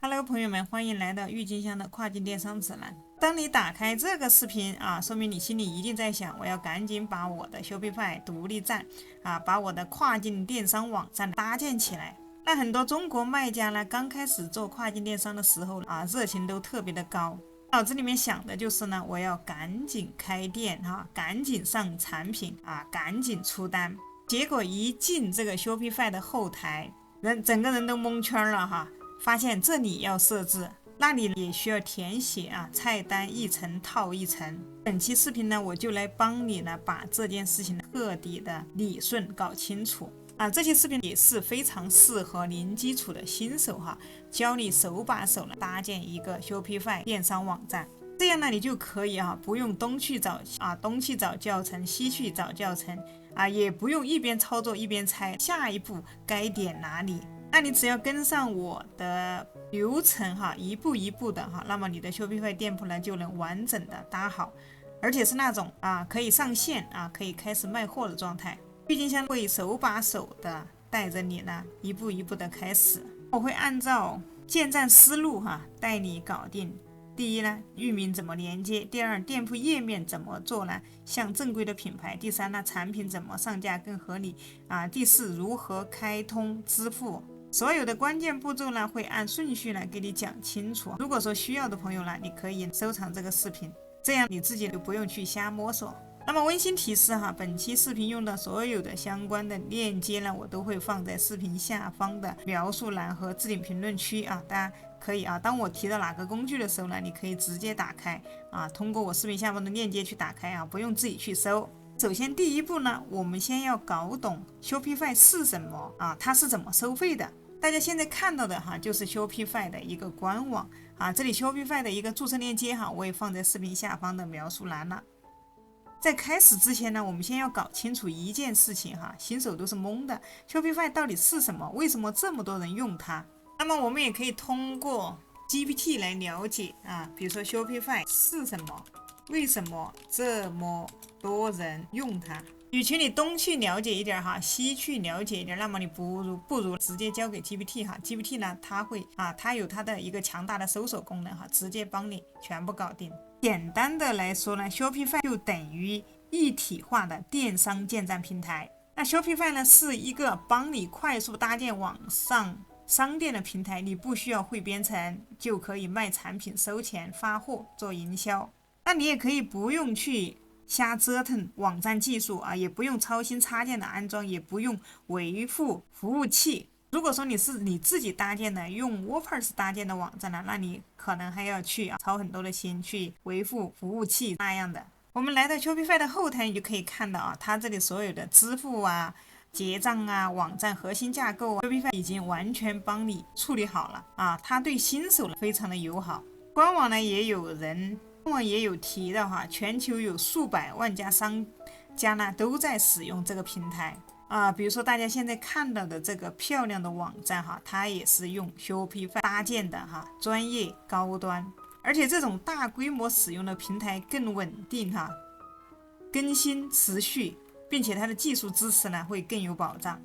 Hello，朋友们，欢迎来到郁金香的跨境电商指南。当你打开这个视频说明你心里一定在想，我要赶紧把我的 Shopify 独立站把我的跨境电商网站搭建起来。那很多中国卖家呢，刚开始做跨境电商的时候热情都特别的高，脑子里面想的就是呢，我要赶紧开店赶紧上产品赶紧出单。结果一进这个 Shopify 的后台，整个人都蒙圈了发现这里要设置，那里也需要填写菜单一层套一层。本期视频呢，我就来帮你呢把这件事情彻底的理顺搞清楚这些视频也是非常适合零基础的新手教你手把手的搭建一个 Shopify 电商网站。这样呢，你就可以不用东去找教程，西去找教程也不用一边操作一边猜下一步该点哪里。那你只要跟上我的流程一步一步的那么你的 Shopify 店铺呢就能完整的搭好，而且是那种可以上线可以开始卖货的状态。郁金香会手把手的带着你呢一步一步的开始，我会按照建站思路带你搞定。第一呢，域名怎么连接；第二，店铺页面怎么做呢？像正规的品牌；第三呢，产品怎么上架更合理第四，如何开通支付。所有的关键步骤呢，会按顺序呢给你讲清楚。如果说需要的朋友呢，你可以收藏这个视频，这样你自己就不用去瞎摸索。那么温馨提示本期视频用的所有的相关的链接呢，我都会放在视频下方的描述栏和置顶评论区大家可以当我提到哪个工具的时候呢，你可以直接打开通过我视频下方的链接去打开不用自己去搜。首先第一步呢，我们先要搞懂 Shopify 是什么它是怎么收费的。大家现在看到的就是 Shopify 的一个官网这里 Shopify 的一个注册链接我也放在视频下方的描述栏了。在开始之前呢，我们先要搞清楚一件事情新手都是懵的， Shopify 到底是什么？为什么这么多人用它？那么我们也可以通过 GPT 来了解比如说 Shopify 是什么，为什么这么多人用它。与其你东去了解一点西去了解一点，那么你不如直接交给 GPT呢，它有它的一个强大的搜索功能直接帮你全部搞定。简单的来说呢， Shopify 就等于一体化的电商建站平台。那 Shopify 呢是一个帮你快速搭建网上商店的平台，你不需要会编程就可以卖产品、收钱、发货、做营销。那你也可以不用去瞎折腾网站技术也不用操心插件的安装，也不用维护服务器。如果说你是你自己搭建的，用 WordPress 搭建的网站呢，那你可能还要去操很多的心去维护服务器那样的。我们来到 Shopify 的后台，你就可以看到它这里所有的支付结账网站核心架构Shopify 已经完全帮你处理好了它对新手非常的友好。官网呢也有提到全球有数百万家商家呢都在使用这个平台比如说大家现在看到的这个漂亮的网站它也是用 Shopify 搭建的专业高端。而且这种大规模使用的平台更稳定更新持续，并且它的技术支持呢会更有保障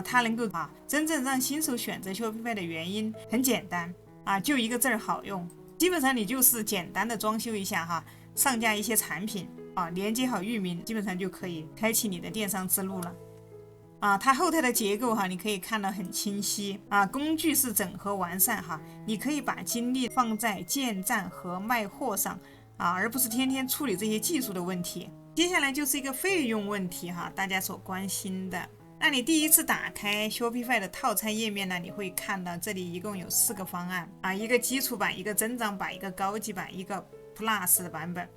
它能够真正让新手选择 Shopify 的原因很简单就一个字好用。基本上你就是简单的装修一下上架一些产品连接好域名，基本上就可以开启你的电商之路了它后台的结构你可以看到很清晰工具是整合完善你可以把精力放在建站和卖货上而不是天天处理这些技术的问题。接下来就是一个费用问题大家所关心的。那你第一次打开 Shopify 的套餐页面呢，你会看到这里一共有4个方案一个基础版，一个增长版，一个高级版，一个 Plus 的版本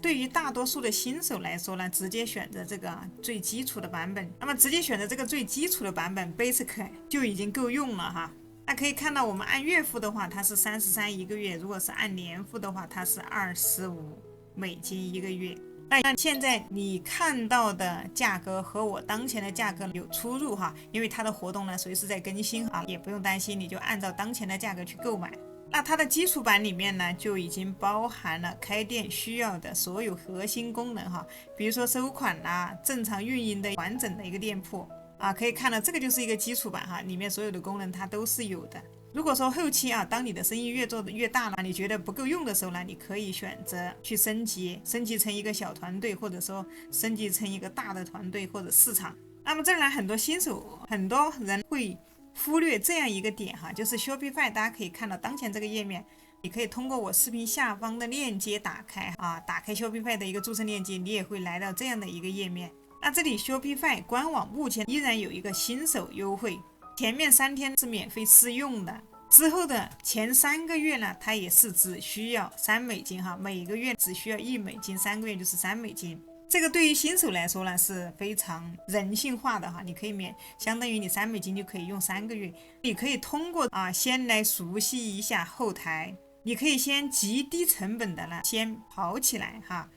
对于大多数的新手来说呢，直接选择这个最基础的版本。那么直接选择这个最基础的版本 Basic 就已经够用了那可以看到我们按月付的话它是33一个月，如果是按年付的话它是$25一个月。那现在你看到的价格和我当前的价格有出入因为它的活动呢随时在更新也不用担心，你就按照当前的价格去购买。那它的基础版里面呢就已经包含了开店需要的所有核心功能比如说收款正常运营的完整的一个店铺可以看到这个就是一个基础版里面所有的功能它都是有的。如果说后期啊，当你的生意越做的越大了，你觉得不够用的时候呢，你可以选择去升级成一个小团队，或者说升级成一个大的团队或者市场。那么这儿呢，很多新手，很多人会忽略这样一个点哈，就是 Shopify， 大家可以看到当前这个页面，你可以通过我视频下方的链接打开打开 Shopify 的一个注册链接，你也会来到这样的一个页面。那这里 Shopify 官网目前依然有一个新手优惠，前面3天是免费试用的，之后的前3个月呢，它也是只需要$3哈，每个月只需要$1，3个月就是$3。这个对于新手来说呢是非常人性化的哈，你可以相当于你$3就可以用3个月。你可以通过先来熟悉一下后台，你可以先极低成本的呢先跑起来哈，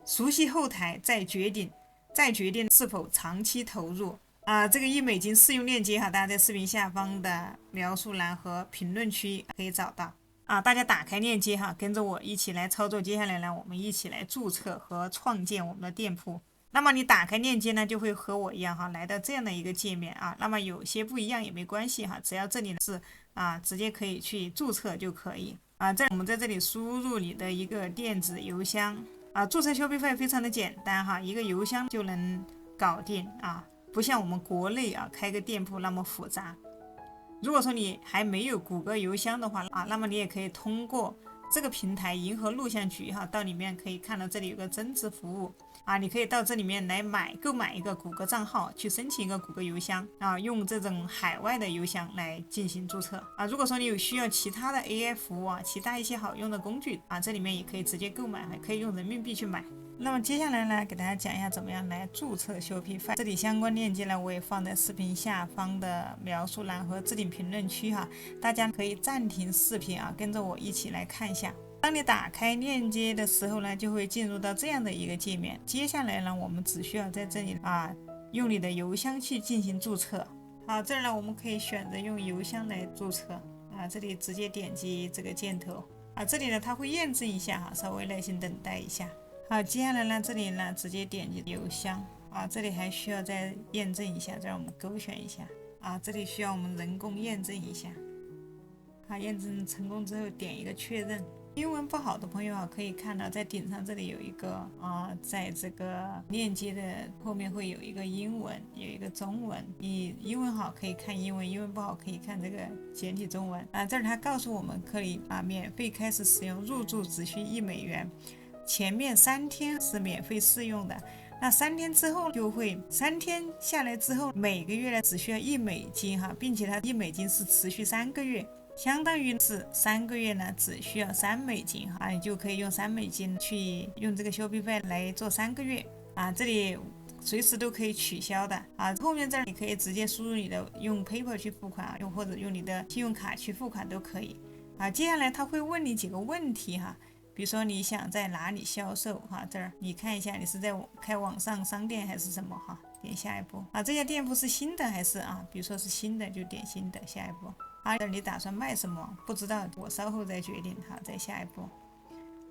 熟悉后台再决定是否长期投入。这个$1试用链接哈，大家在视频下方的描述栏和评论区可以找到大家打开链接哈，跟着我一起来操作。接下来呢，我们一起来注册和创建我们的店铺。那么你打开链接呢，就会和我一样哈，来到这样的一个界面那么有些不一样也没关系哈，只要这里是直接可以去注册就可以我们在这里输入你的一个电子邮箱注册 Shopify 非常的简单哈，一个邮箱就能搞定不像我们国内开个店铺那么复杂。如果说你还没有谷歌邮箱的话那么你也可以通过这个平台银河录像局到里面可以看到这里有个增值服务你可以到这里面来购买一个谷歌账号，去申请一个谷歌邮箱用这种海外的邮箱来进行注册如果说你有需要其他的 AI 服务其他一些好用的工具这里面也可以直接购买，还可以用人民币去买。那么接下来呢，给大家讲一下怎么样来注册 Shopify。这里相关链接呢，我也放在视频下方的描述栏和置顶评论区大家可以暂停视频跟着我一起来看一下。当你打开链接的时候呢，就会进入到这样的一个界面。接下来呢，我们只需要在这里用你的邮箱去进行注册。这儿呢，我们可以选择用邮箱来注册这里直接点击这个箭头这里呢，它会验证一下稍微耐心等待一下。接下来呢，这里呢直接点击邮箱这里还需要再验证一下，再让我们勾选一下这里需要我们人工验证一下验证成功之后点一个确认。英文不好的朋友可以看到在顶上这里有一个在这个链接的后面会有一个英文，有一个中文。你英文好可以看英文，英文不好可以看这个简体中文这儿它告诉我们可以免费开始使用，入驻只需$1，前面3天是免费试用的。那3天之后就会3天下来之后，每个月呢只需要$1并且它$1是持续3个月，相当于是3个月呢只需要$3你就可以用$3去用这个 Shopify 来做3个月这里随时都可以取消的后面这儿你可以直接输入你的用 PayPal 去付款或者用你的信用卡去付款都可以接下来他会问你几个问题比如说你想在哪里销售这儿你看一下你是在开网上商店还是什么点下一步这家店铺是新的还是比如说是新的就点新的，下一步这儿你打算卖什么不知道，我稍后再决定再下一步。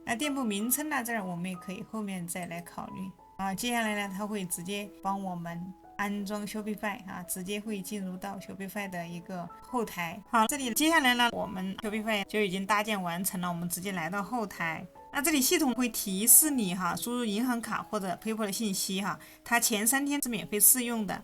那店铺名称这儿我们也可以后面再来考虑接下来呢它会直接帮我们安装 Shopify 直接会进入到 Shopify 的一个后台这里接下来呢我们 Shopify 就已经搭建完成了，我们直接来到后台。那这里系统会提示你输入银行卡或者 PayPal 的信息它前3天是免费试用的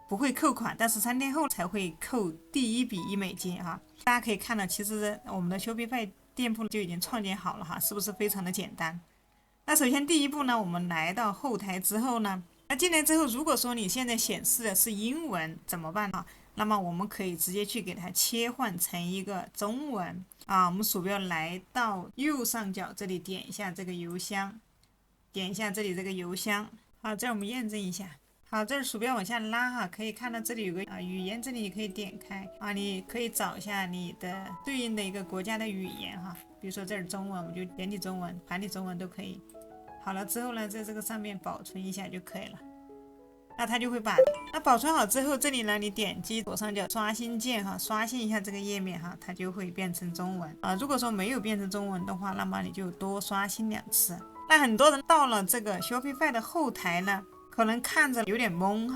不会扣款，但是3天后才会扣第一笔$1大家可以看到其实我们的 Shopify 店铺就已经创建好了是不是非常的简单。那首先第一步呢，我们来到后台之后呢，那进来之后如果说你现在显示的是英文怎么办那么我们可以直接去给它切换成一个中文我们鼠标来到右上角这里点一下这个邮箱，点一下这里这个邮箱这儿我们验证一下这儿鼠标往下拉可以看到这里有个语言，这里你可以点开你可以找一下你的对应的一个国家的语言比如说这儿中文我们就简体中文繁体中文都可以。好了之后呢，在这个上面保存一下就可以了。那它就会那保存好之后，这里呢你点击左上角刷新键刷新一下这个页面它就会变成中文如果说没有变成中文的话，那么你就多刷新2次。那很多人到了这个 Shopify 的后台呢，可能看着有点懵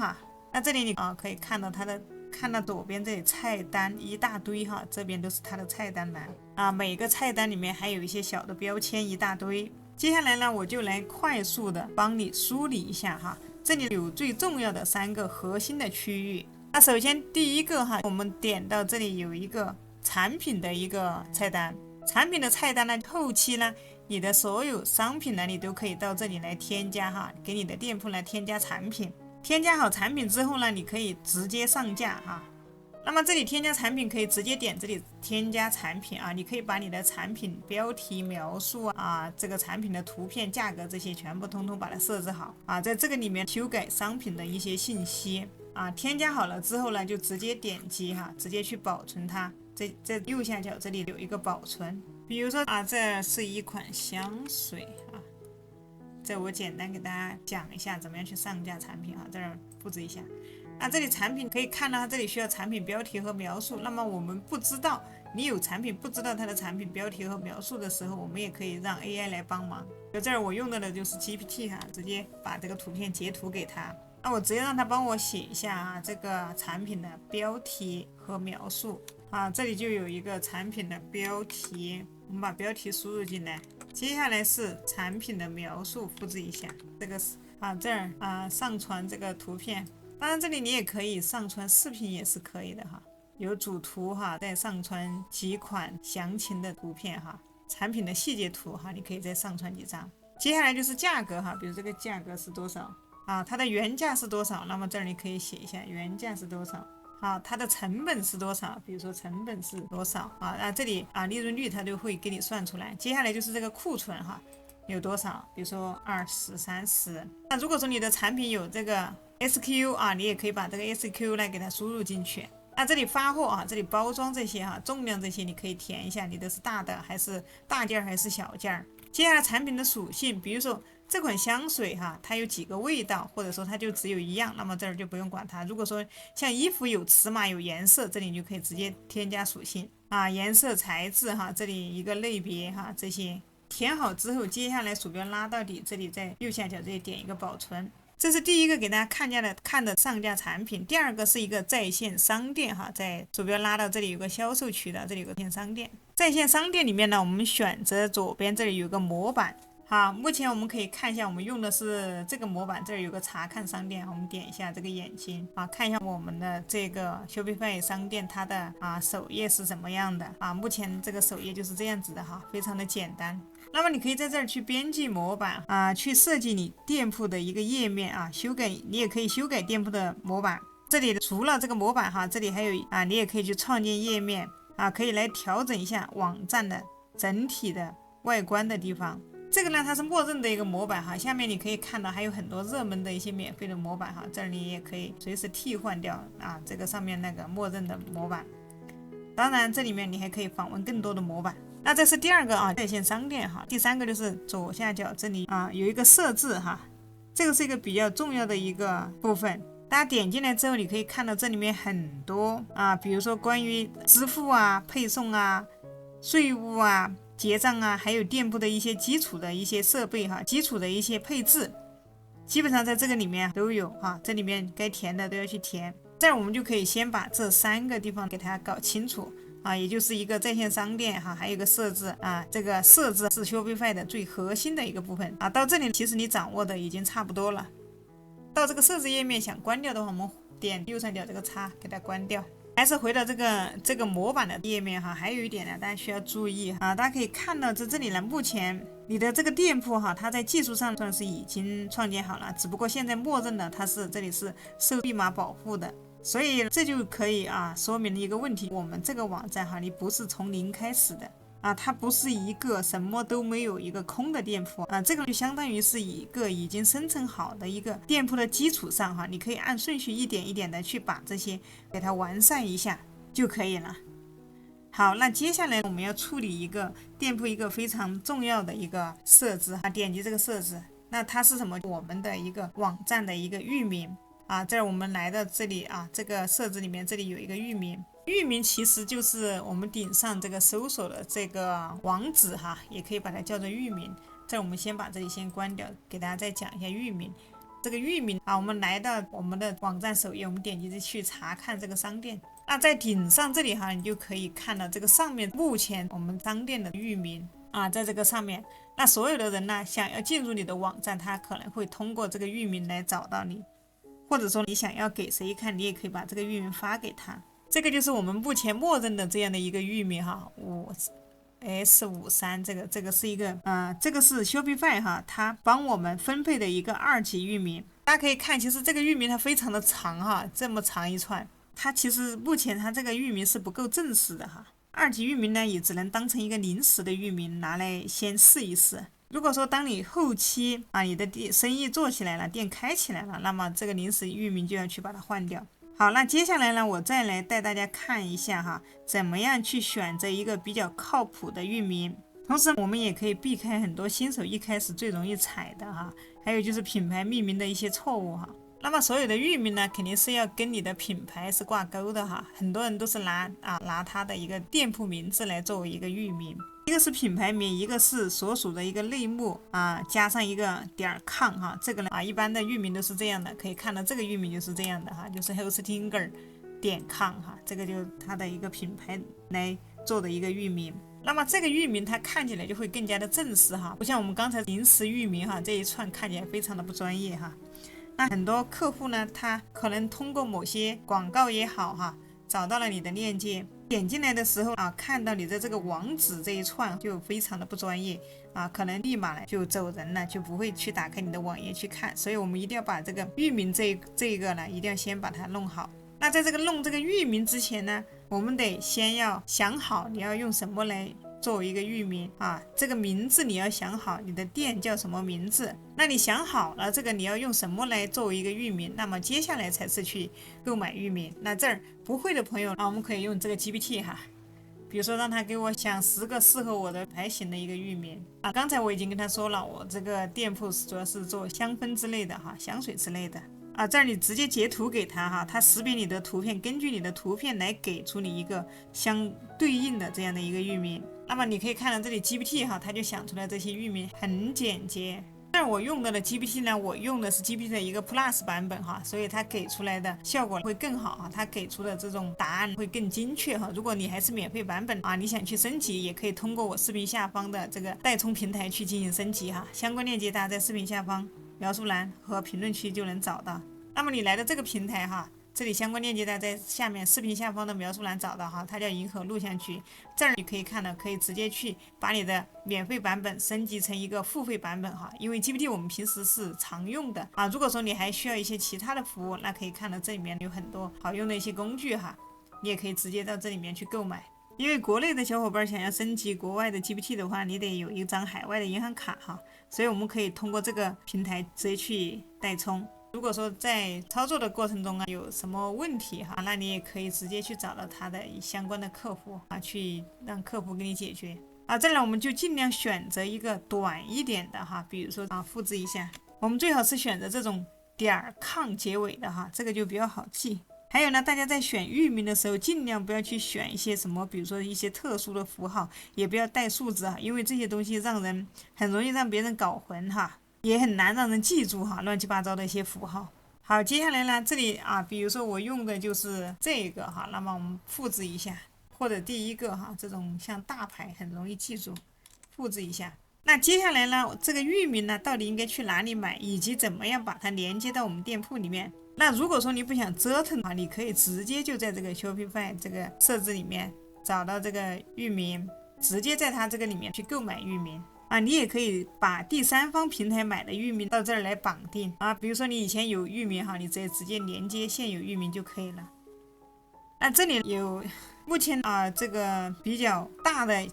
那这里你可以看到它的看到左边这里菜单一大堆哈，这边都是它的菜单栏啊，每个菜单里面还有一些小的标签一大堆。接下来呢，我就来快速的帮你梳理一下哈，这里有最重要的3个核心的区域。那首先第一个哈，我们点到这里有一个产品的一个菜单，产品的菜单呢，后期呢，你的所有商品呢，你都可以到这里来添加哈，给你的店铺来添加产品。添加好产品之后呢，你可以直接上架哈。那么这里添加产品可以直接点这里添加产品啊，你可以把你的产品标题、描述啊，这个产品的图片、价格这些全部通通把它设置好啊，在这个里面修改商品的一些信息啊，添加好了之后呢，就直接点击哈，直接去保存它。在右下角这里有一个保存，比如说啊，这是一款香水啊。这我简单给大家讲一下怎么样去上架产品啊，这儿布置一下。那这里产品可以看到，它这里需要产品标题和描述。那么我们不知道你有产品不知道它的产品标题和描述的时候，我们也可以让 AI 来帮忙。在这儿我用到的就是 GPT 哈，直接把这个图片截图给它。那我直接让它帮我写一下啊，这个产品的标题和描述啊，这里就有一个产品的标题，我们把标题输入进来。接下来是产品的描述，复制一下，这个是啊，这儿啊上传这个图片，当然这里你也可以上传视频也是可以的哈，有主图哈，再上传几款详情的图片哈，产品的细节图哈，你可以再上传几张。接下来就是价格哈，比如这个价格是多少啊，它的原价是多少，那么这儿你可以写一下原价是多少。好，它的成本是多少？比如说成本是多少啊？那这里啊利润率它就会给你算出来。接下来就是这个库存哈，有多少？比如说20、30。那如果说你的产品有这个 SKU 啊，你也可以把这个 SKU 来给它输入进去。那这里发货啊，这里包装这些哈，重量这些你可以填一下，你的是大的还是大件还是小件。接下来产品的属性，比如说这款香水哈，它有几个味道，或者说它就只有一样，那么这儿就不用管它。如果说像衣服有尺码有颜色，这里你就可以直接添加属性啊，颜色、材质哈，这里一个类别哈，这些填好之后，接下来鼠标拉到底，这里在右下角这里点一个保存。这是第一个给大家看的上架产品。第二个是一个在线商店哈，在鼠标拉到这里有个销售渠道，这里有个在线商店。在线商店里面呢，我们选择左边这里有个模板。好，目前我们可以看一下，我们用的是这个模板，这儿有个查看商店，我们点一下这个眼睛啊，看一下我们的这个 Shopify 商店它的首页是什么样的啊？目前这个首页就是这样子的哈，非常的简单。那么你可以在这儿去编辑模板啊，去设计你店铺的一个页面啊，你也可以修改店铺的模板。这里除了这个模板哈，这里还有你也可以去创建页面啊，可以来调整一下网站的整体的外观的地方。这个呢，它是默认的一个模板哈，下面你可以看到还有很多热门的一些免费的模板哈，这儿你也可以随时替换掉啊，这个上面那个默认的模板。当然，这里面你还可以访问更多的模板。那这是第二个啊，在线商店哈。第三个就是左下角这里啊有一个设置哈，这个是一个比较重要的一个部分。大家点进来之后，你可以看到这里面很多啊，比如说关于支付啊、配送啊、税务啊、结账啊，还有店铺的一些基础的一些设备哈，基础的一些配置，基本上在这个里面都有哈。这里面该填的都要去填。这儿我们就可以先把这3个地方给它搞清楚啊，也就是一个在线商店哈，还有一个设置啊，这个设置是 Shopify 的最核心的一个部分啊。到这里其实你掌握的已经差不多了。到这个设置页面想关掉的话，我们点右上角这个叉给它关掉。还是回到这个模板的页面哈，还有一点呢，大家需要注意啊，大家可以看到这里呢，目前你的这个店铺哈，它在技术上算是已经创建好了，只不过现在默认的它是这里是受密码保护的。所以这就可以说明了一个问题，我们这个网站哈，你不是从零开始的啊，它不是一个什么都没有一个空的店铺啊，这个就相当于是一个已经生成好的一个店铺的基础上哈，你可以按顺序一点一点的去把这些给它完善一下就可以了。好，那接下来我们要处理一个店铺一个非常重要的一个设置啊，点击这个设置，那它是什么？我们的一个网站的一个域名。这儿我们来到这里啊，这个设置里面这里有一个域名，域名其实就是我们顶上这个搜索的这个网址哈，也可以把它叫做域名。这儿我们先把这里先关掉，给大家再讲一下域名。这个域名啊，我们来到我们的网站首页，我们点击进去查看这个商店。那在顶上这里哈，你就可以看到这个上面目前我们商店的域名啊，在这个上面。那所有的人呢，想要进入你的网站，他可能会通过这个域名来找到你，或者说你想要给谁看，你也可以把这个域名发给他。这个就是我们目前默认的这样的一个域名哈，S53，这个是一个这个是 Shopify 哈，它帮我们分配的一个2级域名。大家可以看，其实这个域名它非常的长哈，这么长一串，它其实目前它这个域名是不够正式的哈。2级域名呢，也只能当成一个临时的域名拿来先试一试。如果说当你后期你的生意做起来了，店开起来了，那么这个临时域名就要去把它换掉。好，那接下来呢，我再来带大家看一下哈，怎么样去选择一个比较靠谱的域名。同时我们也可以避开很多新手一开始最容易踩的哈，还有就是品牌命名的一些错误哈。那么所有的域名呢，肯定是要跟你的品牌是挂钩的哈。很多人都是拿它的一个店铺名字来作为一个域名，一个是品牌名，一个是所属的一个类目加上一个.com哈。这个呢一般的域名都是这样的，可以看到这个域名就是这样的哈，就是 Hostinger.com 哈，这个就是它的一个品牌来做的一个域名。那么这个域名它看起来就会更加的正式哈，不像我们刚才临时域名哈，这一串看起来非常的不专业哈。那很多客户呢，他可能通过某些广告也好哈，找到了你的链接，点进来的时候看到你的这个网址这一串就非常的不专业可能立马就走人了，就不会去打开你的网页去看。所以我们一定要把这个域名这一个呢，一定要先把它弄好。那在这个弄这个域名之前呢，我们得先要想好你要用什么来作为一个域名这个名字你要想好，你的店叫什么名字。那你想好了这个你要用什么来作为一个域名，那么接下来才是去购买域名。那这儿不会的朋友我们可以用这个 GPT 哈，比如说让他给我想10个适合我的牌型的一个域名刚才我已经跟他说了，我这个店铺主要是做香氛之类的香水之类的这儿你直接截图给他它识别你的图片，根据你的图片来给出你一个相对应的这样的一个域名。那么你可以看到这里 GPT 它就想出来这些域名很简洁。但我用到的 GPT 呢，我用的是 GPT 的一个 Plus 版本所以它给出来的效果会更好它给出的这种答案会更精确如果你还是免费版本你想去升级，也可以通过我视频下方的这个代充平台去进行升级相关链接大家在视频下方描述栏和评论区就能找到。那么你来的这个平台这里相关链接大家在下面视频下方的描述栏找到它叫银河录像区。这儿你可以看到，可以直接去把你的免费版本升级成一个付费版本因为 GPT 我们平时是常用的如果说你还需要一些其他的服务，那可以看到这里面有很多好用的一些工具你也可以直接到这里面去购买。因为国内的小伙伴想要升级国外的 GPT 的话，你得有一张海外的银行卡所以我们可以通过这个平台直接去代充。如果说在操作的过程中有什么问题那你也可以直接去找到他的相关的客服去让客服给你解决再来我们就尽量选择一个短一点的比如说复制一下，我们最好是选择这种.com 结尾的这个就比较好记。还有呢，大家在选域名的时候尽量不要去选一些什么比如说一些特殊的符号，也不要带数字因为这些东西很容易让别人搞混也很难让人记住乱七八糟的一些符号。好，接下来呢，这里比如说我用的就是这个那么我们复制一下，或者第一个这种像大牌很容易记住，复制一下。那接下来呢，这个域名呢到底应该去哪里买，以及怎么样把它连接到我们店铺里面。那如果说你不想折腾你可以直接就在这个 Shopify 这个设置里面找到这个域名，直接在它这个里面去购买域名你也可以把第三方平台买的域名到这儿来绑定比如说你以前有域名你直接连接现有域名就可以了。那这里有目前这个比较大的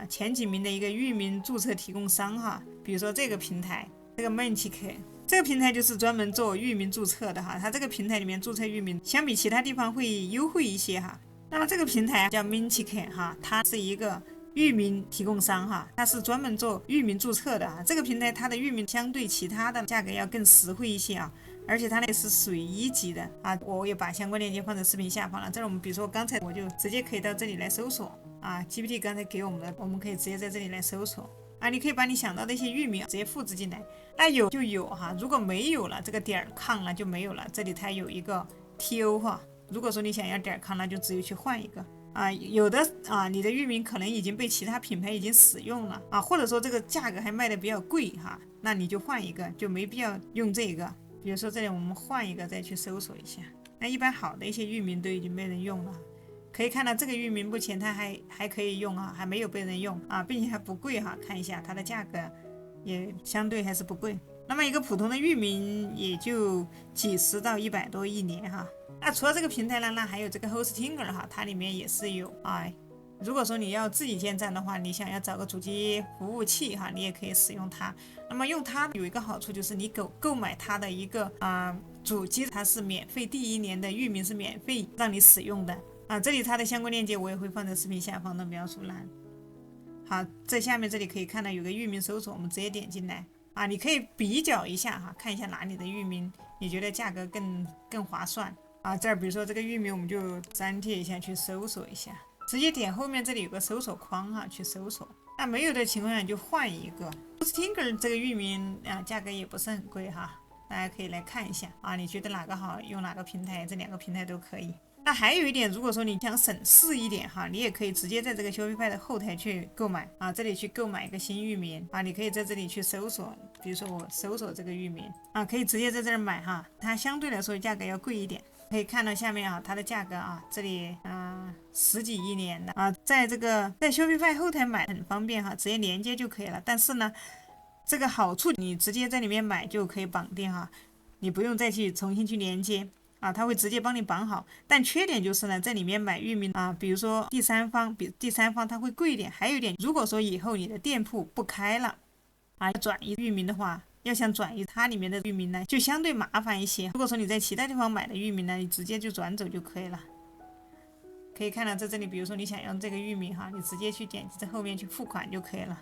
前几名的一个域名注册提供商比如说这个平台，这个 Mantic， 这个平台就是专门做域名注册的它这个平台里面注册域名相比其他地方会优惠一些那么这个平台叫 Mantic 它是一个域名提供商它是专门做域名注册的这个平台它的域名相对其他的价格要更实惠一些而且它那是属于1级的我也把相关链接放在视频下方了。这儿我们比如说刚才我就直接可以到这里来搜索GPT 刚才给我们的，我们可以直接在这里来搜索啊，你可以把你想到的一些域名直接复制进来，那有就有哈，如果没有了这个点com呢就没有了，这里它有一个 to 哈，如果说你想要点com，那就只有去换一个。啊，有的啊，你的域名可能已经被其他品牌已经使用了啊，或者说这个价格还卖的比较贵哈，那你就换一个，就没必要用这个。比如说这里我们换一个再去搜索一下，那一般好的一些域名都已经被人用了，可以看到这个域名目前它还可以用啊，还没有被人用啊，并且还不贵哈，看一下它的价格也相对还是不贵。那么一个普通的域名也就几十到100多一年哈。那除了这个平台呢，那还有这个 Hostinger 哈，它里面也是有啊。如果说你要自己建站的话，你想要找个主机服务器哈，你也可以使用它。那么用它有一个好处就是你购买它的一个主机，它是免费，第1年的域名是免费让你使用的啊。这里它的相关链接我也会放在视频下方的描述栏。好，在下面这里可以看到有个域名搜索，我们直接点进来啊，你可以比较一下哈，看一下哪里的域名你觉得价格更划算。啊，这儿比如说这个域名，我们就粘贴一下去搜索一下，直接点后面这里有个搜索框哈，去搜索。那没有的情况下就换一个。Hostinger 这个域名啊，价格也不是很贵哈，大家可以来看一下啊，你觉得哪个好用哪个平台，这2个平台都可以。那还有一点，如果说你想省事一点哈，你也可以直接在这个 Shopify 的后台去购买啊，这里去购买一个新域名啊，你可以在这里去搜索，比如说我搜索这个域名啊，可以直接在这儿买哈，它相对来说价格要贵一点。可以看到下面啊，它的价格啊，这里10几一年的啊，在Shopify 后台买很方便哈，直接连接就可以了。但是呢，这个好处你直接在里面买就可以绑定哈，你不用再去重新去连接啊，它会直接帮你绑好。但缺点就是呢，在里面买域名啊，比如说第三方它会贵一点。还有一点，如果说以后你的店铺不开了啊，转移域名的话。要想转移它里面的域名呢，就相对麻烦一些。如果说你在其他地方买的域名呢，你直接就转走就可以了。可以看到在这里，比如说你想用这个域名哈，你直接去点击在后面去付款就可以了。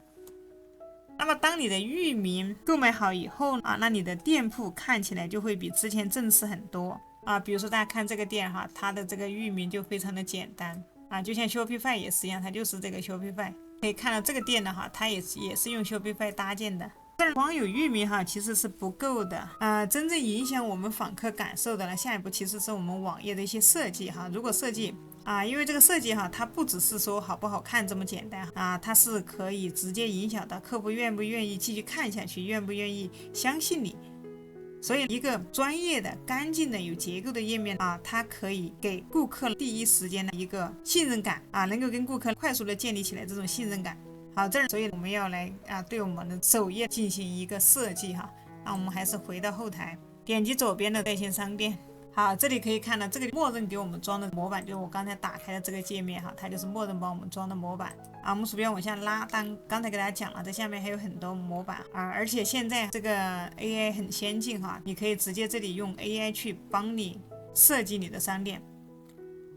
那么当你的域名购买好以后啊，那你的店铺看起来就会比之前正式很多啊。比如说大家看这个店哈，它的这个域名就非常的简单啊，就像 Shopify 也是一样，它就是这个 Shopify。可以看到这个店的哈，它也是用 Shopify 搭建的。但光有域名哈其实是不够的真正影响我们访客感受的呢，下一步其实是我们网页的一些设计哈。如果设计因为这个设计哈，它不只是说好不好看这么简单它是可以直接影响到客户愿不愿意继续看下去，愿不愿意相信你。所以一个专业的、干净的、有结构的页面它可以给顾客第一时间的一个信任感能够跟顾客快速的建立起来这种信任感。好，所以我们要来对我们的首页进行一个设计哈。那我们还是回到后台，点击左边的在线商店。好，这里可以看到这个默认给我们装的模板，就是我刚才打开的这个界面哈，它就是默认帮我们装的模板我们鼠标往下拉，刚才给大家讲了，在下面还有很多模板而且现在这个 AI 很先进哈，你可以直接这里用 AI 去帮你设计你的商店。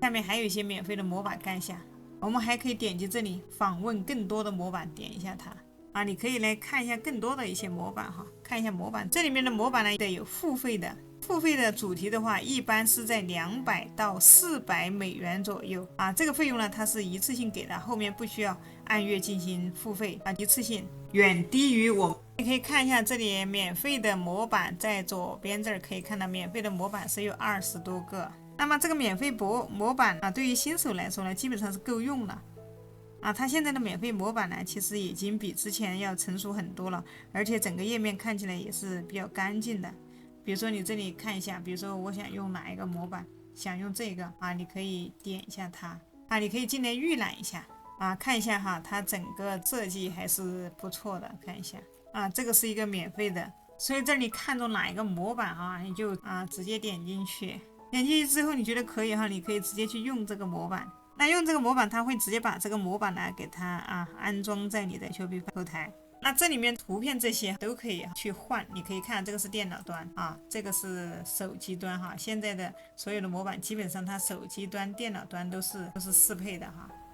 下面还有一些免费的模板，看一下。我们还可以点击这里访问更多的模板，点一下它你可以来看一下更多的一些模板哈，看一下模板，这里面的模板呢得有付费的主题的话，一般是在200到400美元左右这个费用呢它是一次性给的，后面不需要按月进行付费一次性，远低于我。你可以看一下这里免费的模板，在左边这儿可以看到免费的模板是有20多个。那么这个免费模板对于新手来说呢，基本上是够用了它现在的免费模板呢，其实已经比之前要成熟很多了，而且整个页面看起来也是比较干净的。比如说你这里看一下，比如说我想用哪一个模板，想用这个你可以点一下它你可以进来预览一下看一下哈，它整个设计还是不错的，看一下这个是一个免费的，所以这里看中哪一个模板你就直接点进去。点进去之后你觉得可以你可以直接去用这个模板。那用这个模板，它会直接把这个模板呢给它安装在你的 Shopify 后台。那这里面图片这些都可以去换，你可以看这个是电脑端这个是手机端现在的所有的模板基本上它手机端、电脑端都是适配的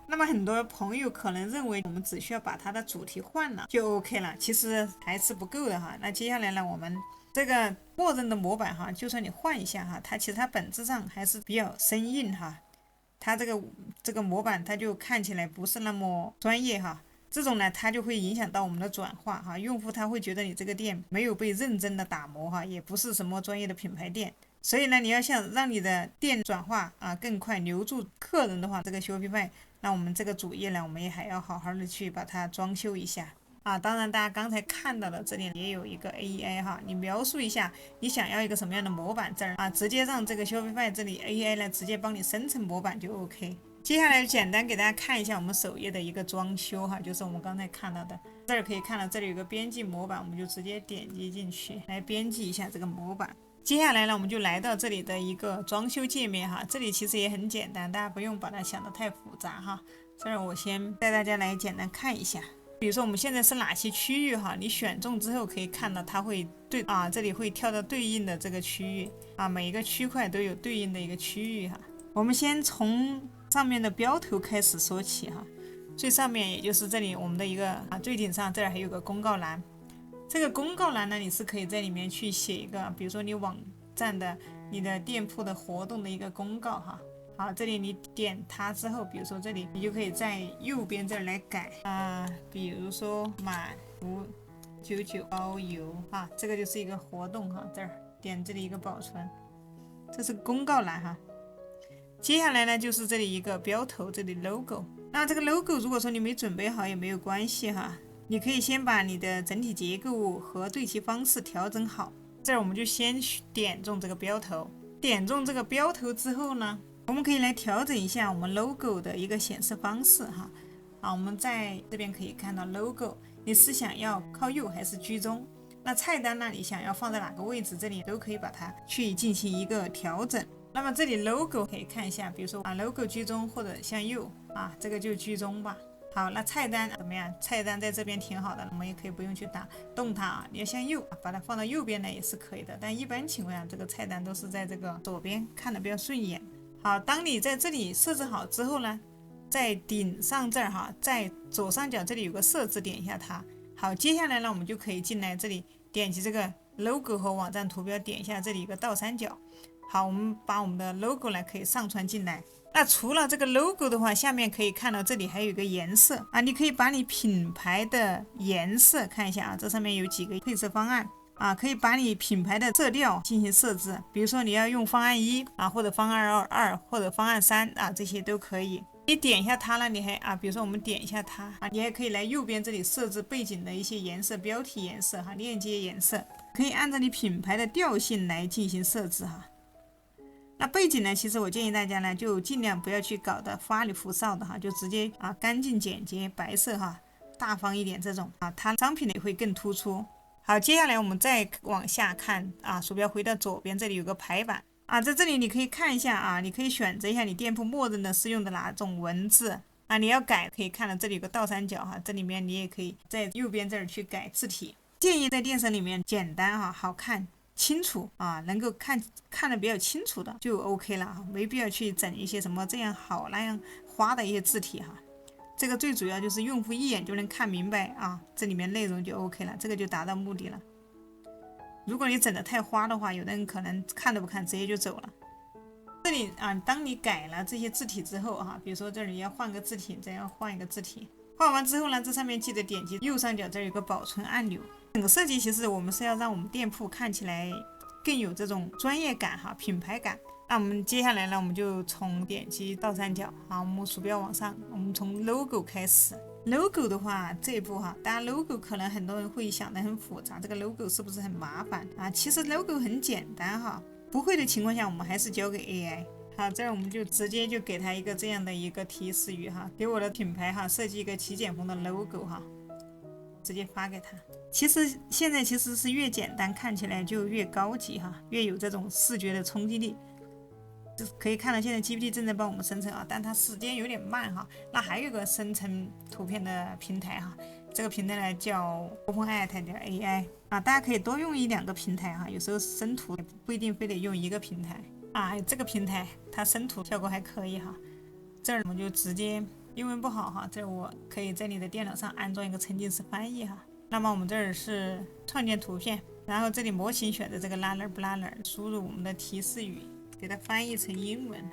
那么很多朋友可能认为我们只需要把它的主题换了就 OK 了，其实还是不够的那接下来呢，我们这个默认的模板就算你换一下它其实它本质上还是比较生硬它这个模板它就看起来不是那么专业这种呢，它就会影响到我们的转化哈，用户他会觉得你这个店没有被认真的打磨哈，也不是什么专业的品牌店。所以呢，你要想让你的店转化更快，留住客人的话，这个Shopify，那我们这个主页呢，我们也还要好好的去把它装修一下当然，大家刚才看到的这里也有一个 AI 哈，你描述一下你想要一个什么样的模板字直接让这个Shopify这里 AI 呢直接帮你生成模板就 OK。接下来简单给大家看一下我们首页的一个装修哈，就是我们刚才看到的，这儿可以看到这里有个编辑模板，我们就直接点击进去来编辑一下这个模板。接下来呢，我们就来到这里的一个装修界面哈，这里其实也很简单，大家不用把它想得太复杂哈。这儿我先带大家来简单看一下，比如说我们现在是哪些区域哈，你选中之后可以看到它会这里会跳到对应的这个区域每一个区块都有对应的一个区域哈。我们先从上面的标头开始说起哈，最上面也就是这里我们的一个最顶上这儿还有个公告栏。这个公告栏呢，你是可以在里面去写一个，比如说你网站的、你的店铺的活动的一个公告哈。好，这里你点它之后，比如说这里你就可以在右边这儿来改比如说满服99包邮这个就是一个活动哈，这儿点这里一个保存，这是公告栏哈。接下来呢，就是这里一个标头，这里 logo。那这个 logo 如果说你没准备好也没有关系哈。你可以先把你的整体结构和对齐方式调整好，这儿我们就先点中这个标头，点中这个标头之后呢，我们可以来调整一下我们 logo 的一个显示方式哈。我们在这边可以看到 logo， 你是想要靠右还是居中？那菜单呢，你想要放在哪个位置？这里都可以把它去进行一个调整。那么这里 logo 可以看一下，比如说logo 居中或者向右这个就居中吧。好，那菜单怎么样？菜单在这边挺好的，我们也可以不用去打动它你要向右把它放到右边呢也是可以的，但一般情况下这个菜单都是在这个左边，看的比较顺眼。好，当你在这里设置好之后呢，在顶上这儿在左上角这里有个设置，点一下它。好，接下来呢，我们就可以进来这里点击这个 logo 和网站图标，点一下这里一个倒三角。好，我们把我们的 logo 呢可以上传进来。那除了这个 logo 的话，下面可以看到这里还有一个颜色你可以把你品牌的颜色看一下这上面有几个配色方案可以把你品牌的色调进行设置，比如说你要用方案1或者方案2或者方案3这些都可以。你点一下它呢，你还比如说我们点一下它你还可以来右边这里设置背景的一些颜色、标题颜色链接颜色，可以按照你品牌的调性来进行设置那背景呢，其实我建议大家呢，就尽量不要去搞得花里胡哨的就直接干净简洁白色大方一点这种它商品也会更突出。好，接下来我们再往下看鼠标回到左边，这里有个排版在这里你可以看一下你可以选择一下你店铺默认的是用的哪种文字你要改可以看到这里有个倒三角这里面你也可以在右边这儿去改字体。建议在电商里面简单好看。清楚能够看得比较清楚的就 OK 了没必要去整一些什么这样好那样花的一些字体这个最主要就是用户一眼就能看明白这里面内容就 OK 了，这个就达到目的了。如果你整得太花的话，有的人可能看都不看直接就走了。这里当你改了这些字体之后比如说这里要换个字体，再要换一个字体，换完之后呢，这上面记得点击右上角这有个保存按钮。整个设计其实我们是要让我们店铺看起来更有这种专业感品牌感。那我们接下来呢，我们就从点击倒三角我们鼠标往上，我们从 logo 开始。logo 的话这一步当然 logo 可能很多人会想得很复杂，这个 logo 是不是很麻烦其实 logo 很简单不会的情况下我们还是交给 AI。好，这儿我们就直接就给它一个这样的一个提示语给我的品牌设计一个极简风的 logo 直接发给他。其实现在是越简单看起来就越高级越有这种视觉的冲击力。可以看到现在 GPT 正在帮我们生成但它时间有点慢那还有一个生成图片的平台这个平台呢叫 OpenAI 大家可以多用1-2个平台有时候生图也不一定非得用一个平台这个平台它生图效果还可以这儿我们就直接英文不好这儿我可以在你的电脑上安装一个沉浸式翻译那么我们这儿是创建图片，然后这里模型选择这个 Lalor Blalor， 输入我们的提示语，给它翻译成英文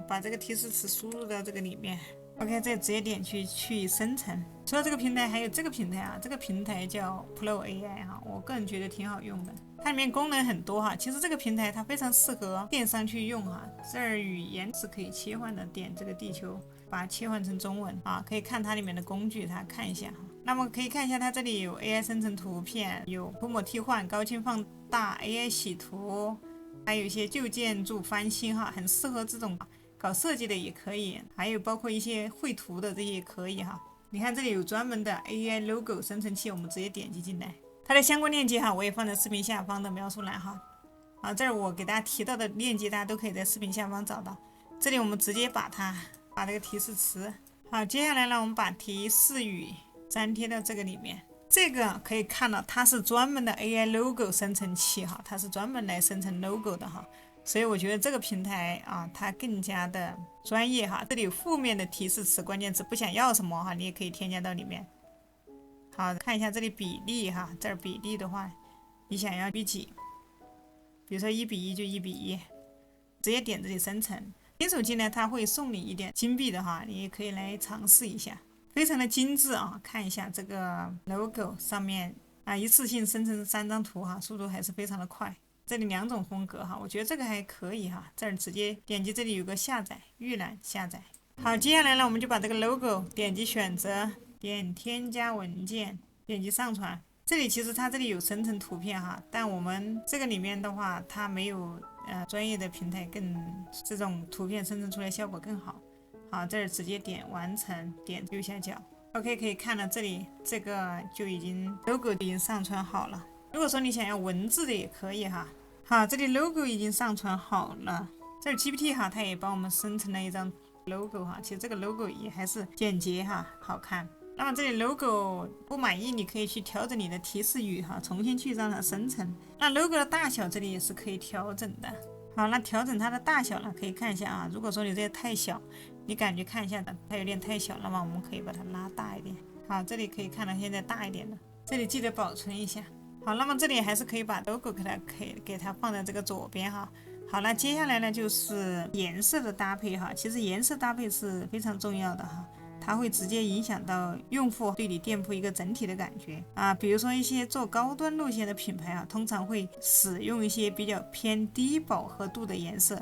把这个提示词输入到这个里面。OK， 再直接点去生成除了这个平台，还有这个平台啊，这个平台叫 Pro AI 哈，我个人觉得挺好用的，它里面功能很多哈。其实这个平台它非常适合电商去用哈，这儿语言是可以切换的，点这个地球，把它切换成中文啊，可以看它里面的工具，它看一下哈。那么可以看一下，它这里有 AI 生成图片，有涂抹替换、高清放大、AI 洗图，还有一些旧建筑翻新哈，很适合这种搞设计的也可以，还有包括一些绘图的这些也可以哈。你看这里有专门的 AI logo 生成器，我们直接点击进来，它的相关链接哈，我也放在视频下方的描述栏哈。啊，这儿我给大家提到的链接，大家都可以在视频下方找到。这里我们直接把这个提示词，好，接下来呢，我们把提示语粘贴到这个里面。这个可以看到，它是专门的 AI logo 生成器哈，它是专门来生成 logo 的哈。所以我觉得这个平台啊，它更加的专业哈。这里有负面的提示词、关键词，不想要什么哈，你也可以添加到里面。好，看一下这里比例哈，这儿比例的话，你想要比几？比如说1:1就1:1，直接点这里生成。新手机呢，它会送你一点金币的哈，你也可以来尝试一下，非常的精致啊。看一下这个 logo 上面啊，一次性生成3张图哈，速度还是非常的快。这里2种风格哈，我觉得这个还可以哈。这儿直接点击这里有个下载预览下载。好，接下来呢，我们就把这个 logo 点击选择，点添加文件，点击上传。这里其实它这里有生成图片哈，但我们这个里面的话，它没有专业的平台这种图片生成出来效果更好。好，这儿直接点完成，点右下角 ，OK， 可以看到这里这个就已经 logo 已经上传好了。如果说你想要文字的也可以哈。好，这里 logo 已经上传好了，这儿 GPT 哈，它也帮我们生成了一张 logo 哈，其实这个 logo 也还是简洁哈，好看。那么这里 logo 不满意，你可以去调整你的提示语哈，重新去让它生成。那 logo 的大小这里也是可以调整的。好，那调整它的大小呢，可以看一下啊，如果说你这个太小，你感觉看一下它有点太小，那么我们可以把它拉大一点。好，这里可以看到现在大一点了，这里记得保存一下。好，那么这里还是可以把 logo 给它放在这个左边哈。好了，接下来呢就是颜色的搭配哈。其实颜色搭配是非常重要的哈，它会直接影响到用户对你店铺一个整体的感觉啊。比如说一些做高端路线的品牌啊，通常会使用一些比较偏低饱和度的颜色。